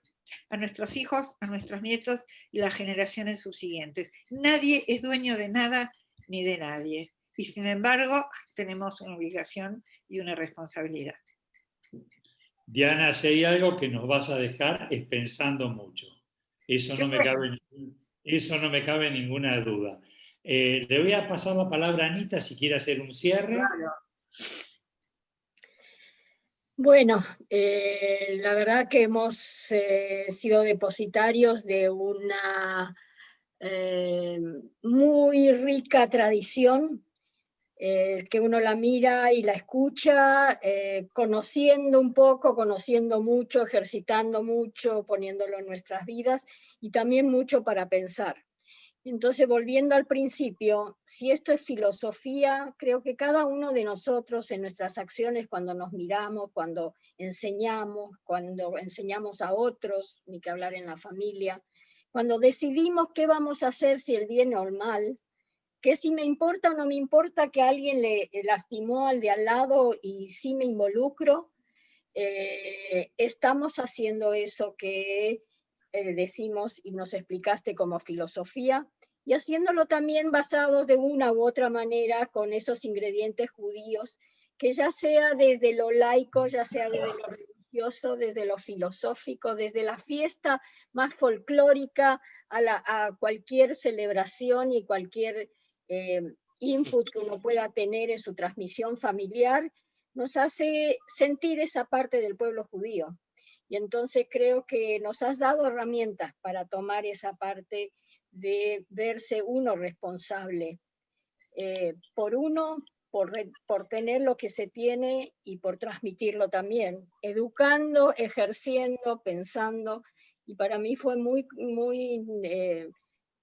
a nuestros hijos, a nuestros nietos y las generaciones subsiguientes. Nadie es dueño de nada ni de nadie. Y sin embargo, tenemos una obligación y una responsabilidad. Diana, si hay algo que nos vas a dejar es pensando mucho. Eso no me cabe ninguna duda. Le voy a pasar la palabra a Anita si quiere hacer un cierre. Claro. Bueno, la verdad que hemos sido depositarios de una muy rica tradición, que uno la mira y la escucha, conociendo un poco, conociendo mucho, ejercitando mucho, poniéndolo en nuestras vidas, y también mucho para pensar. Entonces, volviendo al principio, si esto es filosofía, creo que cada uno de nosotros en nuestras acciones, cuando nos miramos, cuando enseñamos a otros, ni que hablar en la familia, cuando decidimos qué vamos a hacer, si el bien o el mal, que si me importa o no me importa que alguien le lastimó al de al lado y sí me involucro, estamos haciendo eso que decimos y nos explicaste como filosofía, y haciéndolo también basados de una u otra manera con esos ingredientes judíos, que ya sea desde lo laico, ya sea desde lo religioso, desde lo filosófico, desde la fiesta más folclórica a cualquier celebración y cualquier input que uno pueda tener en su transmisión familiar, nos hace sentir esa parte del pueblo judío. Y entonces creo que nos has dado herramientas para tomar esa parte de verse uno responsable por uno, por tener lo que se tiene y por transmitirlo también, educando, ejerciendo, pensando. Y para mí fue muy, muy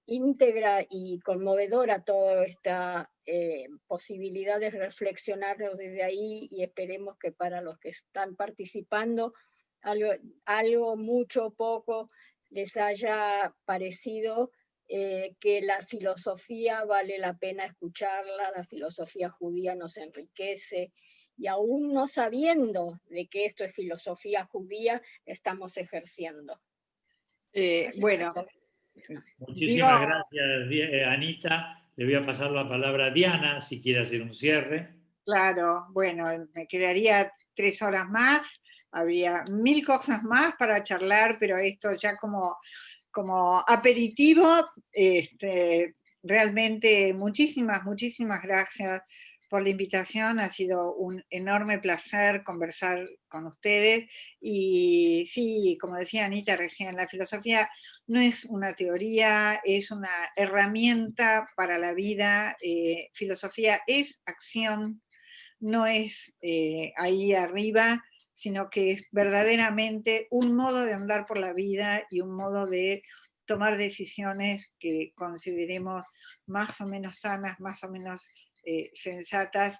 íntegra y conmovedora toda esta posibilidad de reflexionarnos desde ahí, y esperemos que para los que están participando algo mucho o poco les haya parecido que la filosofía vale la pena escucharla, la filosofía judía nos enriquece, y aún no sabiendo de que esto es filosofía judía, estamos ejerciendo. Bueno, Muchísimas gracias, Anita. Le voy a pasar la palabra a Diana si quiere hacer un cierre. Claro, bueno, me quedaría 3 horas más, habría 1000 cosas más para charlar, pero esto ya como aperitivo, realmente muchísimas gracias por la invitación, ha sido un enorme placer conversar con ustedes, y sí, como decía Anita recién, la filosofía no es una teoría, es una herramienta para la vida, filosofía es acción, no es ahí arriba, sino que es verdaderamente un modo de andar por la vida y un modo de tomar decisiones que consideremos más o menos sanas, más o menos sensatas,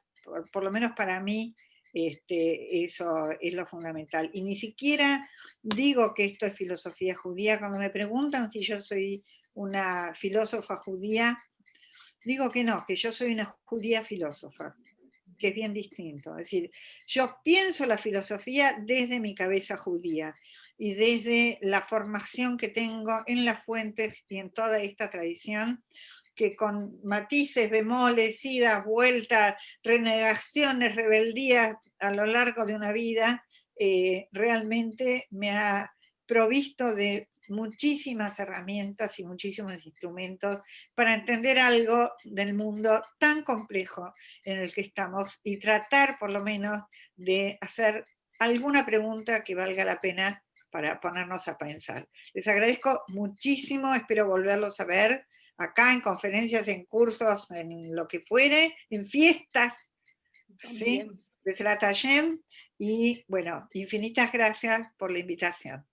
por lo menos para mí. Eso es lo fundamental. Y ni siquiera digo que esto es filosofía judía. Cuando me preguntan si yo soy una filósofa judía, digo que no, que yo soy una judía filósofa, que es bien distinto. Es decir, yo pienso la filosofía desde mi cabeza judía y desde la formación que tengo en las fuentes y en toda esta tradición, que con matices, bemoles, idas, vueltas, renegaciones, rebeldías a lo largo de una vida, realmente me ha provisto de muchísimas herramientas y muchísimos instrumentos para entender algo del mundo tan complejo en el que estamos y tratar por lo menos de hacer alguna pregunta que valga la pena para ponernos a pensar. Les agradezco muchísimo, espero volverlos a ver acá en conferencias, en cursos, en lo que fuere, en fiestas, ¿sí? De Zerat Hashem, y bueno, infinitas gracias por la invitación.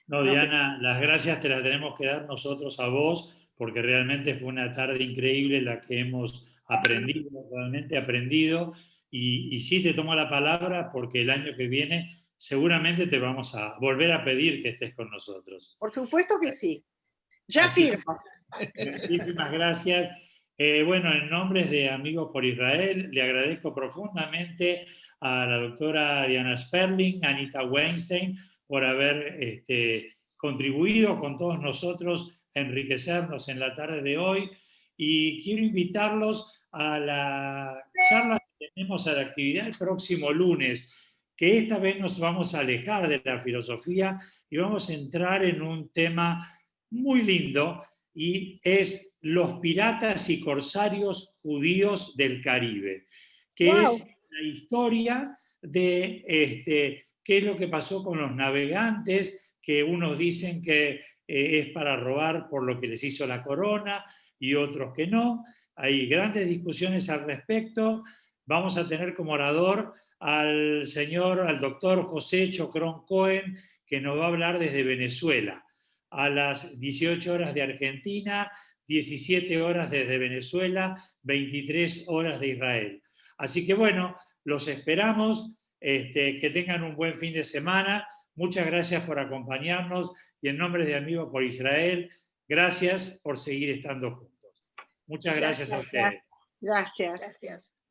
No, Diana, las gracias te las tenemos que dar nosotros a vos, porque realmente fue una tarde increíble la que hemos aprendido, realmente aprendido, y sí te tomo la palabra porque el año que viene seguramente te vamos a volver a pedir que estés con nosotros. Por supuesto que sí. Ya firmo. Muchísimas gracias. Bueno, en nombre de Amigos por Israel, le agradezco profundamente a la doctora Diana Sperling, a Anita Weinstein, por haber contribuido con todos nosotros a enriquecernos en la tarde de hoy, y quiero invitarlos a la charla que tenemos, a la actividad el próximo lunes, que esta vez nos vamos a alejar de la filosofía y vamos a entrar en un tema muy lindo, y es los piratas y corsarios judíos del Caribe, que Wow. es la historia de qué es lo que pasó con los navegantes, que unos dicen que es para robar por lo que les hizo la corona y otros que no. Hay grandes discusiones al respecto. Vamos a tener como orador al doctor José Chocrón Cohen, que nos va a hablar desde Venezuela, a las 18 horas de Argentina, 17 horas desde Venezuela, 23 horas de Israel. Así que bueno, los esperamos, que tengan un buen fin de semana. Muchas gracias por acompañarnos, y en nombre de Amigos por Israel, gracias por seguir estando juntos. Muchas gracias a ustedes. Gracias. Gracias.